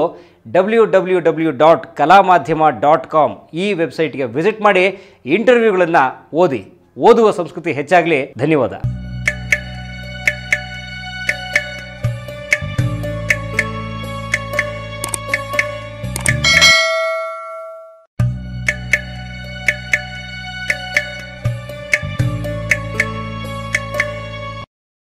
www.kalamadhyama.com ಈ ವೆಬ್ಸೈಟ್ಗೆ ವಿಸಿಟ್ ಮಾಡಿ ಇಂಟರ್ವ್ಯೂಗಳನ್ನು ಓದಿ. ಓದುವ ಸಂಸ್ಕೃತಿ ಹೆಚ್ಚಾಗಲಿ. ಧನ್ಯವಾದ.